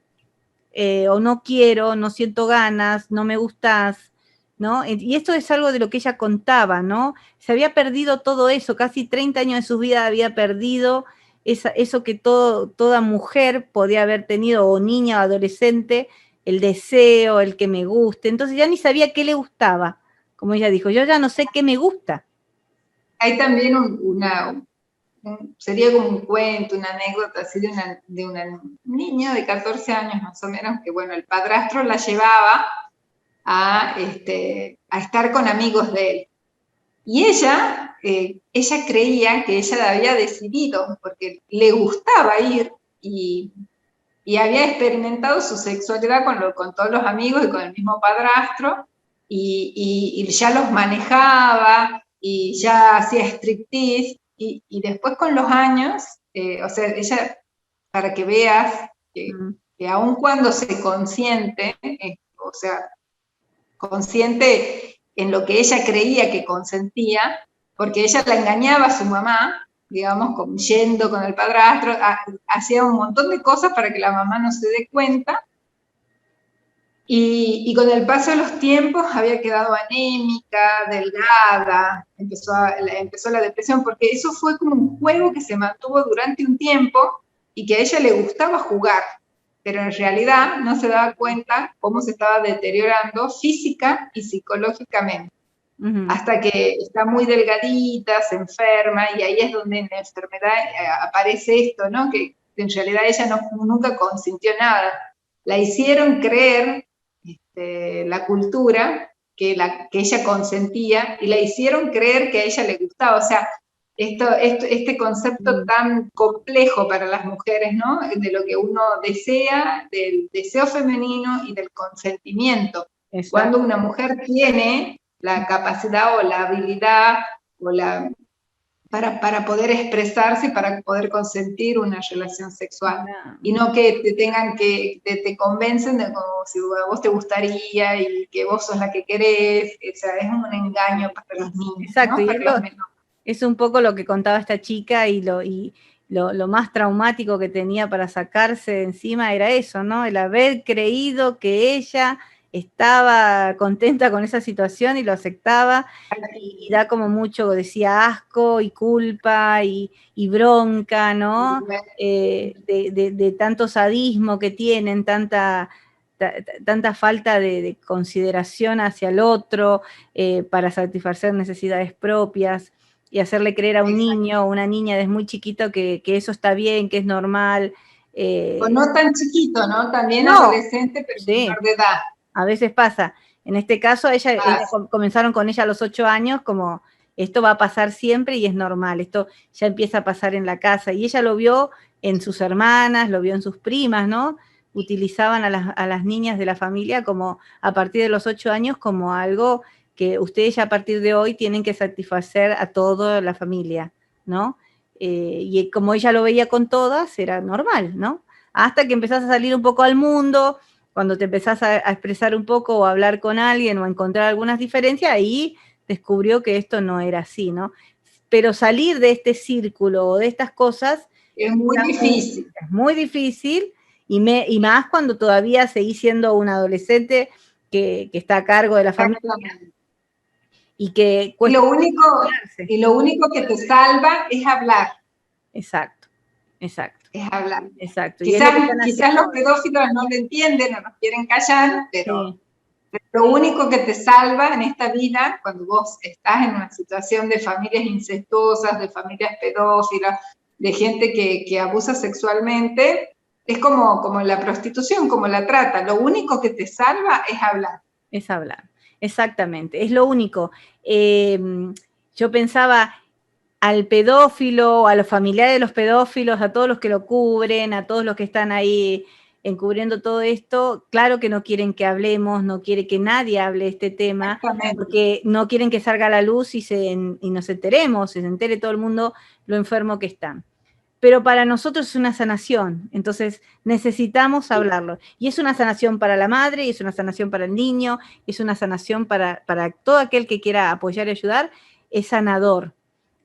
o no quiero, no siento ganas, no me gustas, ¿no? Y esto es algo de lo que ella contaba, ¿no? Se había perdido todo eso, casi 30 años de su vida había perdido eso que toda mujer podía haber tenido, o niña o adolescente, el deseo, el que me guste. Entonces ya ni sabía qué le gustaba. Como ella dijo, yo ya no sé qué me gusta. Hay también sería como un cuento, una anécdota así de una niña de 14 años más o menos, que bueno, el padrastro la llevaba a estar con amigos de él. Y ella creía que ella la había decidido, porque le gustaba ir y había experimentado su sexualidad con todos los amigos y con el mismo padrastro, y ya los manejaba, y ya hacía striptease, y después con los años, o sea, ella, para que veas que aun cuando se consiente, o sea, consciente en lo que ella creía que consentía, porque ella la engañaba a su mamá, digamos, yendo con el padrastro, hacía un montón de cosas para que la mamá no se dé cuenta, y con el paso de los tiempos había quedado anémica, delgada, empezó la depresión, porque eso fue como un juego que se mantuvo durante un tiempo y que a ella le gustaba jugar, pero en realidad no se daba cuenta cómo se estaba deteriorando física y psicológicamente. hasta que está muy delgadita, se enferma, y ahí es donde en la enfermedad aparece esto, ¿no? Que en realidad ella nunca consintió nada. La hicieron creer, la cultura, que ella consentía, y la hicieron creer que a ella le gustaba. O sea, este concepto tan complejo para las mujeres, ¿no? De lo que uno desea, del deseo femenino y del consentimiento. Exacto. Cuando una mujer tiene la capacidad o la habilidad o para poder expresarse, para poder consentir una relación sexual. Y no que te tengan te convencen de como si a vos te gustaría y que vos sos la que querés. O sea, es un engaño para los niños. Exacto, ¿no? y es un poco lo que contaba esta chica, y lo más traumático que tenía para sacarse de encima era eso, ¿no? El haber creído que ella estaba contenta con esa situación y lo aceptaba, y da como mucho, decía, asco y culpa y bronca, ¿no? De tanto sadismo que tienen, tanta falta de consideración hacia el otro, para satisfacer necesidades propias, y hacerle creer a un niño o una niña desde muy chiquito que eso está bien, que es normal. O no tan chiquito, ¿no? También adolescente, pero menor de edad. A veces pasa. En este caso, ella comenzaron con ella a los 8 años, como esto va a pasar siempre y es normal, esto ya empieza a pasar en la casa. Y ella lo vio en sus hermanas, lo vio en sus primas, ¿no? Utilizaban a las niñas de la familia como a partir de los 8 años como algo que ustedes ya a partir de hoy tienen que satisfacer a toda la familia, ¿no? Y como ella lo veía con todas, era normal, ¿no? Hasta que empezás a salir un poco al mundo, cuando te empezás a expresar un poco o a hablar con alguien o a encontrar algunas diferencias, ahí descubrió que esto no era así, ¿no? Pero salir de este círculo o de estas cosas es muy difícil. Es muy difícil, y más cuando todavía seguís siendo un adolescente que está a cargo de la familia. Y que y lo único que te salva es hablar. Exacto, exacto. Es hablar. Exacto. Quizás los pedófilos no lo entienden o nos quieren callar, pero lo único que te salva en esta vida, cuando vos estás en una situación de familias incestuosas, de familias pedófilas, de gente que abusa sexualmente, es como la prostitución, como la trata. Lo único que te salva es hablar. Es hablar, exactamente, es lo único. Yo pensaba al pedófilo, a los familiares de los pedófilos, a todos los que lo cubren, a todos los que están ahí encubriendo todo esto, claro que no quieren que hablemos, no quiere que nadie hable de este tema, porque no quieren que salga a la luz y nos enteremos, se entere todo el mundo lo enfermo que están. Pero para nosotros es una sanación, entonces necesitamos hablarlo. Y es una sanación para la madre, y es una sanación para el niño, es una sanación para todo aquel que quiera apoyar y ayudar, es sanador,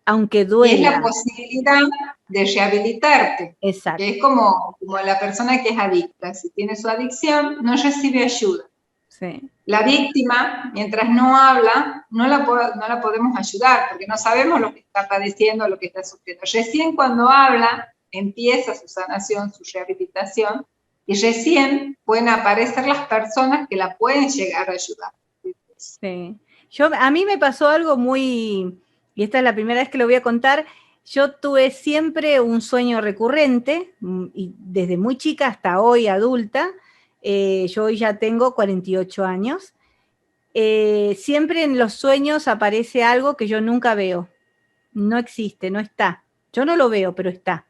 aunque duela. Y es la posibilidad de rehabilitarte. Exacto. Que es como la persona que es adicta. Si tiene su adicción, no recibe ayuda. Sí. La víctima, mientras no habla, no la podemos ayudar, porque no sabemos lo que está padeciendo, lo que está sufriendo. Recién cuando habla, empieza su sanación, su rehabilitación, y recién pueden aparecer las personas que la pueden llegar a ayudar. Sí. A mí me pasó algo muy, y esta es la primera vez que lo voy a contar. Yo tuve siempre un sueño recurrente, y desde muy chica hasta hoy adulta. Yo hoy ya tengo 48 años. Siempre en los sueños aparece algo que yo nunca veo. No existe, no está. Yo no lo veo, pero está.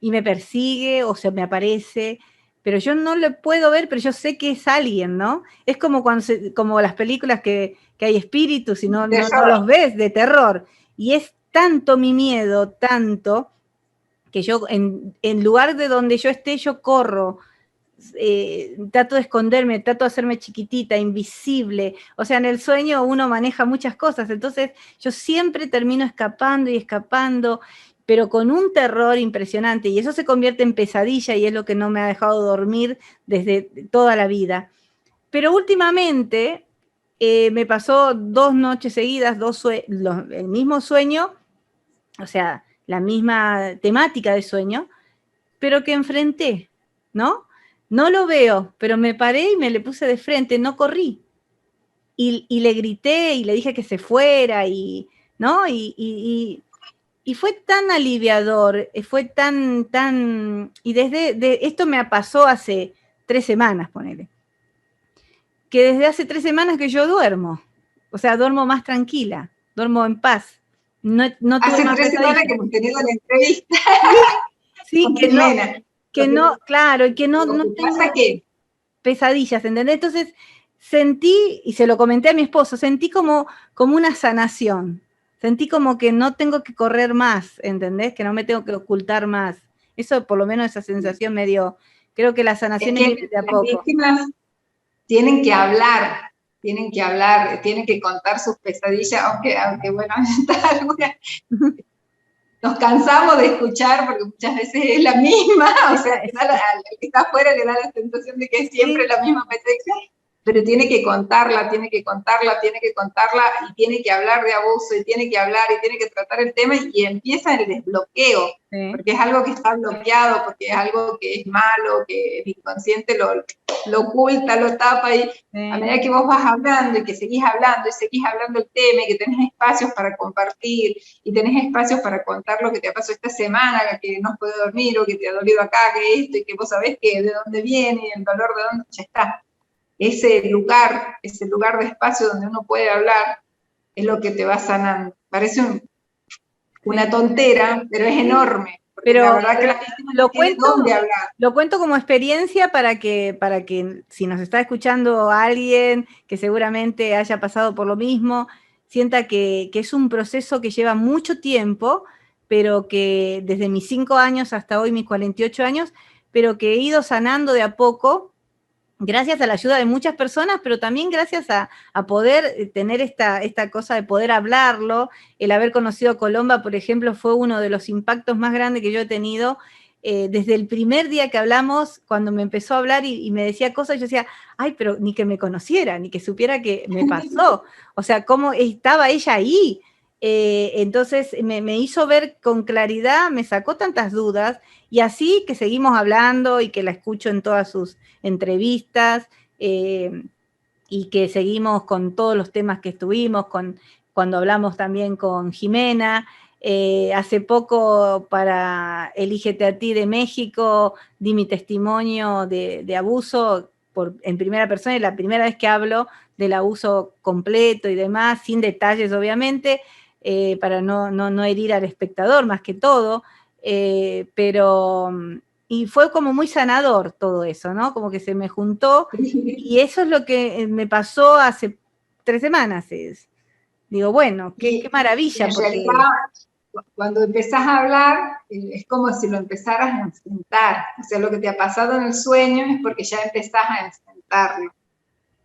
Y me persigue o se me aparece, pero yo no lo puedo ver, pero yo sé que es alguien, ¿no? Es como como las películas que hay espíritus y no los ves, de terror. Y es tanto mi miedo, tanto, que yo en lugar de donde yo esté, yo corro. Trato de esconderme, trato de hacerme chiquitita, invisible. O sea, en el sueño uno maneja muchas cosas, entonces yo siempre termino escapando y escapando, pero con un terror impresionante, y eso se convierte en pesadilla y es lo que no me ha dejado dormir desde toda la vida. Pero últimamente me pasó 2 noches seguidas, el mismo sueño, o sea, la misma temática de sueño, pero que enfrenté, ¿no? No lo veo, pero me paré y me le puse de frente, no corrí. y le grité y le dije que se fuera, ¿no? Y fue tan aliviador, fue tan, y esto me pasó hace 3 semanas, ponele, que desde hace 3 semanas que yo duermo, o sea, duermo más tranquila, duermo en paz, no tuve Hace más 3 semanas que pesadillas. hemos tenido la entrevista Sí, con Jimena. claro, y que no tengo pasa que pesadillas, ¿entendés? Entonces sentí, y se lo comenté a mi esposo, sentí como una sanación, sentí como que no tengo que correr más, ¿entendés? Que no me tengo que ocultar más. Eso, por lo menos, esa sensación me dio. Creo que las es sanaciones vienen que de a las poco. víctimas tienen que hablar, tienen que contar sus pesadillas, aunque bueno, nos cansamos de escuchar porque muchas veces es la misma, o sea, al que está afuera le da la sensación de que es siempre la misma pesadilla, pero tiene que contarla, tiene que contarla, y tiene que hablar de abuso, y tiene que hablar, y tiene que tratar el tema, y empieza el desbloqueo, porque es algo que está bloqueado, porque es algo que es malo, que el inconsciente lo oculta, lo tapa, y a medida que vos vas hablando, y que seguís hablando el tema, y que tenés espacios para compartir, y tenés espacios para contar lo que te pasó esta semana, que no has podido dormir, o que te ha dolido acá, que esto, y que vos sabés que de dónde viene, y el dolor de dónde, ya está. Ese lugar de espacio donde uno puede hablar, es lo que te va sanando. Parece una tontera, pero es enorme, porque Pero la verdad que la víctima no tiene dónde hablar. Lo cuento como experiencia para que si nos está escuchando alguien que seguramente haya pasado por lo mismo, sienta que es un proceso que lleva mucho tiempo, pero que desde mis 5 años hasta hoy, mis 48 años, pero que he ido sanando de a poco, gracias a la ayuda de muchas personas, pero también gracias a poder tener esta cosa de poder hablarlo. El haber conocido a Colomba, por ejemplo, fue uno de los impactos más grandes que yo he tenido. Desde el primer día que hablamos, cuando me empezó a hablar y me decía cosas, yo decía, ay, pero ni que me conociera, ni que supiera que me pasó. O sea, cómo estaba ella ahí. Entonces me hizo ver con claridad, me sacó tantas dudas, y así que seguimos hablando y que la escucho en todas sus entrevistas, y que seguimos con todos los temas que estuvimos, cuando hablamos también con Jimena. Hace poco para Elígete a ti de México di mi testimonio de abuso en primera persona, y la primera vez que hablo del abuso completo y demás, sin detalles obviamente, para no herir al espectador más que todo, pero y fue como muy sanador todo eso, ¿no? Como que se me juntó, y eso es lo que me pasó hace 3 semanas. Digo, bueno, qué maravilla. En porque realidad, cuando empezás a hablar, es como si lo empezaras a enfrentar. O sea, lo que te ha pasado en el sueño es porque ya empezás a enfrentarlo.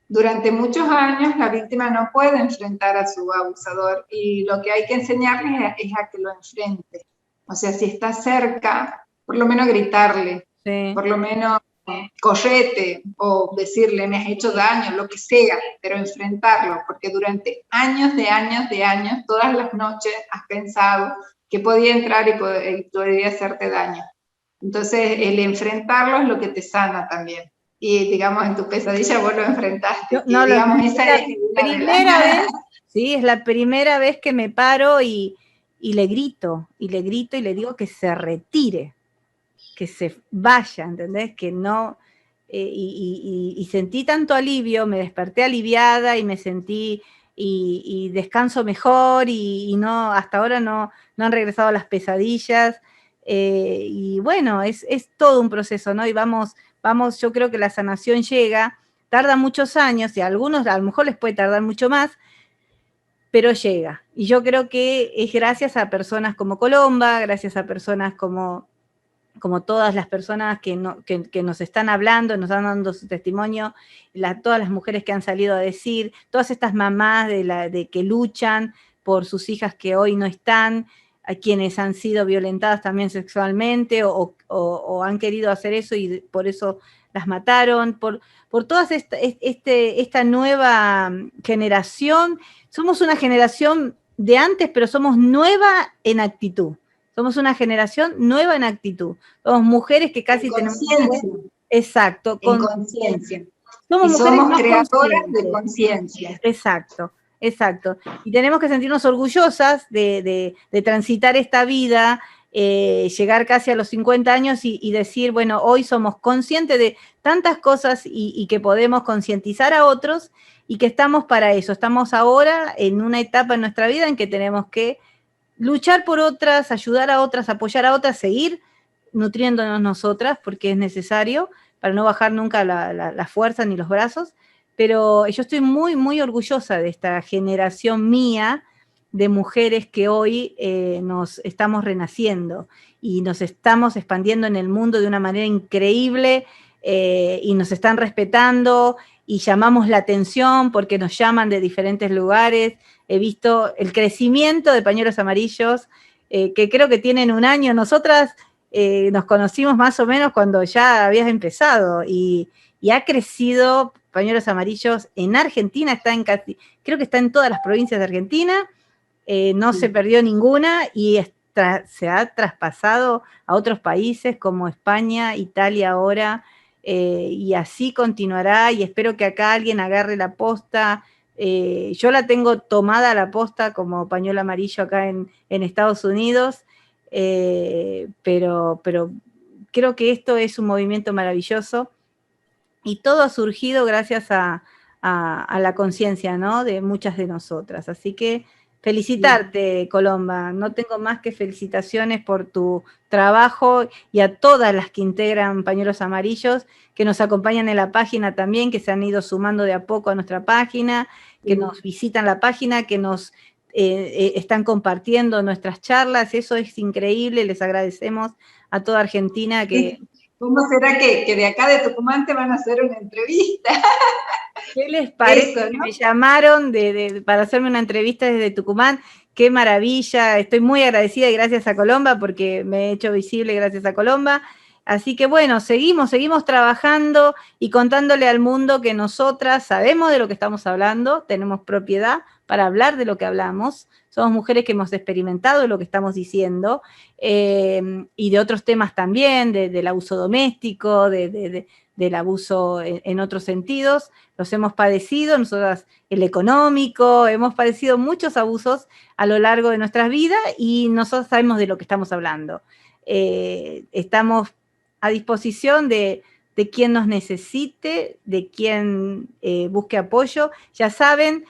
Durante muchos años la víctima no puede enfrentar a su abusador, y lo que hay que enseñarles es a que lo enfrente. O sea, si está cerca, por lo menos gritarle, por lo menos correte, o decirle, me has hecho daño, lo que sea, pero enfrentarlo, porque durante años, todas las noches has pensado que podía entrar y podría hacerte daño. Entonces, el enfrentarlo es lo que te sana también. Y digamos, en tu pesadilla vos lo enfrentaste. No, digamos, esa es la primera vez, sí, es la primera vez que me paro y le grito, y le digo que se retire, que se vaya, ¿entendés? Que no, y sentí tanto alivio, me desperté aliviada y me sentí, y descanso mejor, y no, hasta ahora no han regresado las pesadillas, y bueno, es todo un proceso, ¿no? Y vamos, yo creo que la sanación llega, tarda muchos años, y a algunos a lo mejor les puede tardar mucho más, pero llega. Y yo creo que es gracias a personas como Colomba, gracias a personas como todas las personas que nos están hablando, nos están dando su testimonio, todas las mujeres que han salido a decir, todas estas mamás de que luchan por sus hijas que hoy no están, a quienes han sido violentadas también sexualmente, o han querido hacer eso y por eso las mataron, por toda esta nueva generación. Somos una generación de antes, pero somos nueva en actitud. Somos una generación nueva en actitud. Somos mujeres que casi tenemos... conciencia. Exacto. En conciencia. Somos y mujeres somos más creadoras de conscientes. conciencia. Exacto, exacto. Y tenemos que sentirnos orgullosas de transitar esta vida, llegar casi a los 50 años y decir, bueno, hoy somos conscientes de tantas cosas y que podemos concientizar a otros y que estamos para eso. Estamos ahora en una etapa en nuestra vida en que tenemos que luchar por otras, ayudar a otras, apoyar a otras, seguir nutriéndonos nosotras, porque es necesario, para no bajar nunca la fuerza ni los brazos, pero yo estoy muy, muy orgullosa de esta generación mía de mujeres que hoy nos estamos renaciendo y nos estamos expandiendo en el mundo de una manera increíble y nos están respetando y llamamos la atención porque nos llaman de diferentes lugares. He visto el crecimiento de Pañuelos Amarillos, que creo que tienen un año. Nosotras nos conocimos más o menos cuando ya habías empezado y ha crecido Pañuelos Amarillos en Argentina, está en casi, creo que está en todas las provincias de Argentina, no se perdió ninguna y se ha traspasado a otros países como España, Italia ahora, y así continuará y espero que acá alguien agarre la posta. Yo la tengo tomada la posta como pañuelo amarillo acá en Estados Unidos, pero creo que esto es un movimiento maravilloso y todo ha surgido gracias a la conciencia, ¿no?, de muchas de nosotras. Así que felicitarte, Colomba. No tengo más que felicitaciones por tu trabajo y a todas las que integran Pañuelos Amarillos, que nos acompañan en la página también, que se han ido sumando de a poco a nuestra página, que nos visitan la página, que nos están compartiendo nuestras charlas. Eso es increíble. Les agradecemos a toda Argentina que... ¿Cómo será que de acá de Tucumán te van a hacer una entrevista? ¿Qué les parece? Eso, ¿no? Me llamaron para hacerme una entrevista desde Tucumán. Qué maravilla. Estoy muy agradecida y gracias a Colomba porque me he hecho visible gracias a Colomba. Así que bueno, seguimos trabajando y contándole al mundo que nosotras sabemos de lo que estamos hablando, tenemos propiedad para hablar de lo que hablamos, somos mujeres que hemos experimentado lo que estamos diciendo, y de otros temas también, del abuso doméstico, del abuso en otros sentidos, los hemos padecido, nosotras el económico, hemos padecido muchos abusos a lo largo de nuestras vidas y nosotros sabemos de lo que estamos hablando. Estamos a disposición de quien nos necesite, de quien busque apoyo. Ya saben,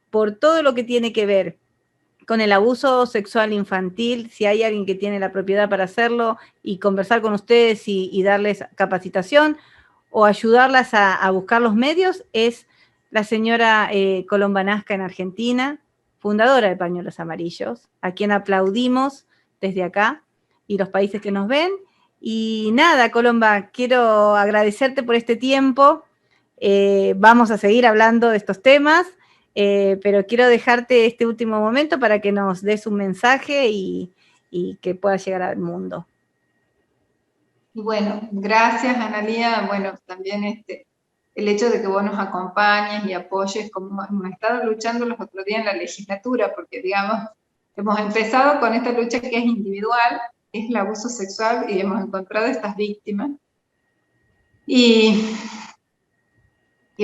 por todo lo que tiene que ver con el abuso sexual infantil, si hay alguien que tiene la propiedad para hacerlo y conversar con ustedes y darles capacitación o ayudarlas a buscar los medios, es la señora Colomba Nasca en Argentina, fundadora de Pañuelos Amarillos, a quien aplaudimos desde acá y los países que nos ven. Y nada, Colomba, quiero agradecerte por este tiempo. Vamos a seguir hablando de estos temas, pero quiero dejarte este último momento para que nos des un mensaje y que pueda llegar al mundo. Y bueno, gracias, Analía. Bueno, también el hecho de que vos nos acompañes y apoyes, como hemos estado luchando los otros días en la legislatura, porque digamos, hemos empezado con esta lucha que es individual, que es el abuso sexual, y hemos encontrado estas víctimas. Y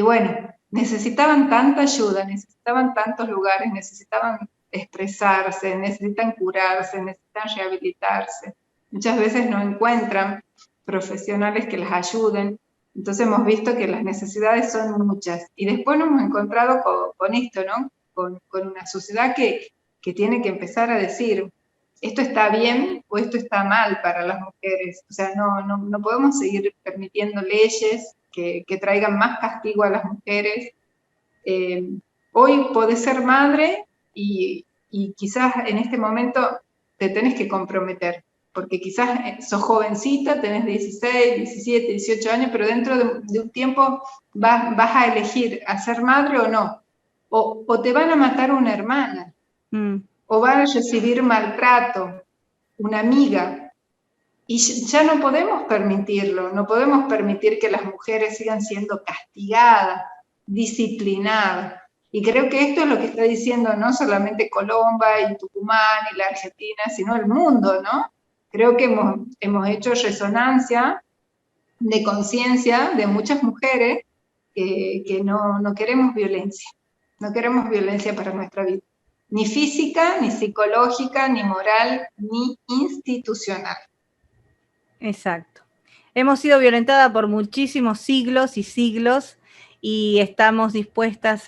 bueno, necesitaban tanta ayuda, necesitaban tantos lugares, necesitaban expresarse, necesitan curarse, necesitan rehabilitarse. Muchas veces no encuentran profesionales que las ayuden, entonces hemos visto que las necesidades son muchas. Y después nos hemos encontrado con esto, ¿no? Con una sociedad que tiene que empezar a decir, esto está bien o esto está mal para las mujeres. O sea, no podemos seguir permitiendo leyes que traigan más castigo a las mujeres. Hoy podés ser madre y quizás en este momento te tenés que comprometer, porque quizás sos jovencita, tenés 16, 17, 18 años, pero dentro de un tiempo vas a elegir a ser madre o no. O te van a matar una hermana, o van a recibir maltrato, una amiga. Y ya no podemos permitirlo, no podemos permitir que las mujeres sigan siendo castigadas, disciplinadas. Y creo que esto es lo que está diciendo no solamente Colomba y Tucumán y la Argentina, sino el mundo, ¿no? Creo que hemos hecho resonancia de conciencia de muchas mujeres que no queremos violencia. No queremos violencia para nuestra vida. Ni física, ni psicológica, ni moral, ni institucional. Exacto. Hemos sido violentadas por muchísimos siglos y siglos y estamos dispuestas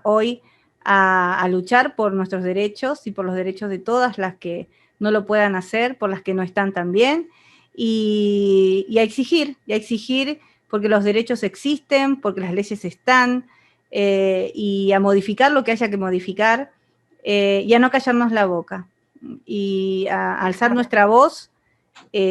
hoy a luchar por nuestros derechos y por los derechos de todas las que no lo puedan hacer, por las que no están tan bien, y a exigir porque los derechos existen, porque las leyes están, y a modificar lo que haya que modificar, y a no callarnos la boca, y a alzar nuestra voz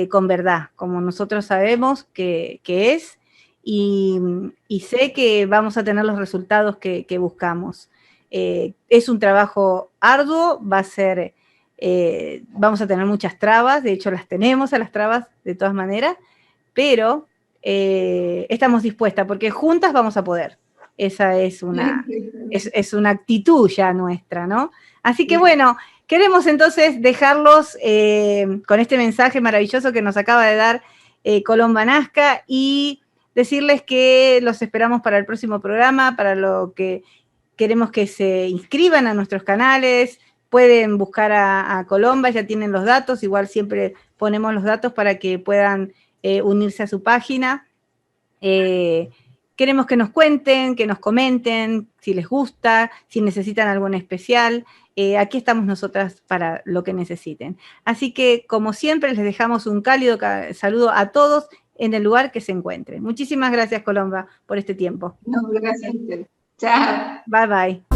con verdad, como nosotros sabemos que es, y sé que vamos a tener los resultados que buscamos. Es un trabajo arduo, va a ser, vamos a tener muchas trabas, de hecho las tenemos a las trabas de todas maneras, pero estamos dispuestas, porque juntas vamos a poder. Esa es una actitud ya nuestra, ¿no? Así que bueno, queremos entonces dejarlos con este mensaje maravilloso que nos acaba de dar Colomba Nazca y decirles que los esperamos para el próximo programa, para lo que queremos que se inscriban a nuestros canales, pueden buscar a Colomba, ya tienen los datos, igual siempre ponemos los datos para que puedan unirse a su página. Queremos que nos cuenten, que nos comenten, si les gusta, si necesitan algo en especial. Aquí estamos nosotras para lo que necesiten. Así que, como siempre, les dejamos un cálido saludo a todos en el lugar que se encuentren. Muchísimas gracias, Colomba, por este tiempo. No, gracias a usted. Chao. Bye, bye.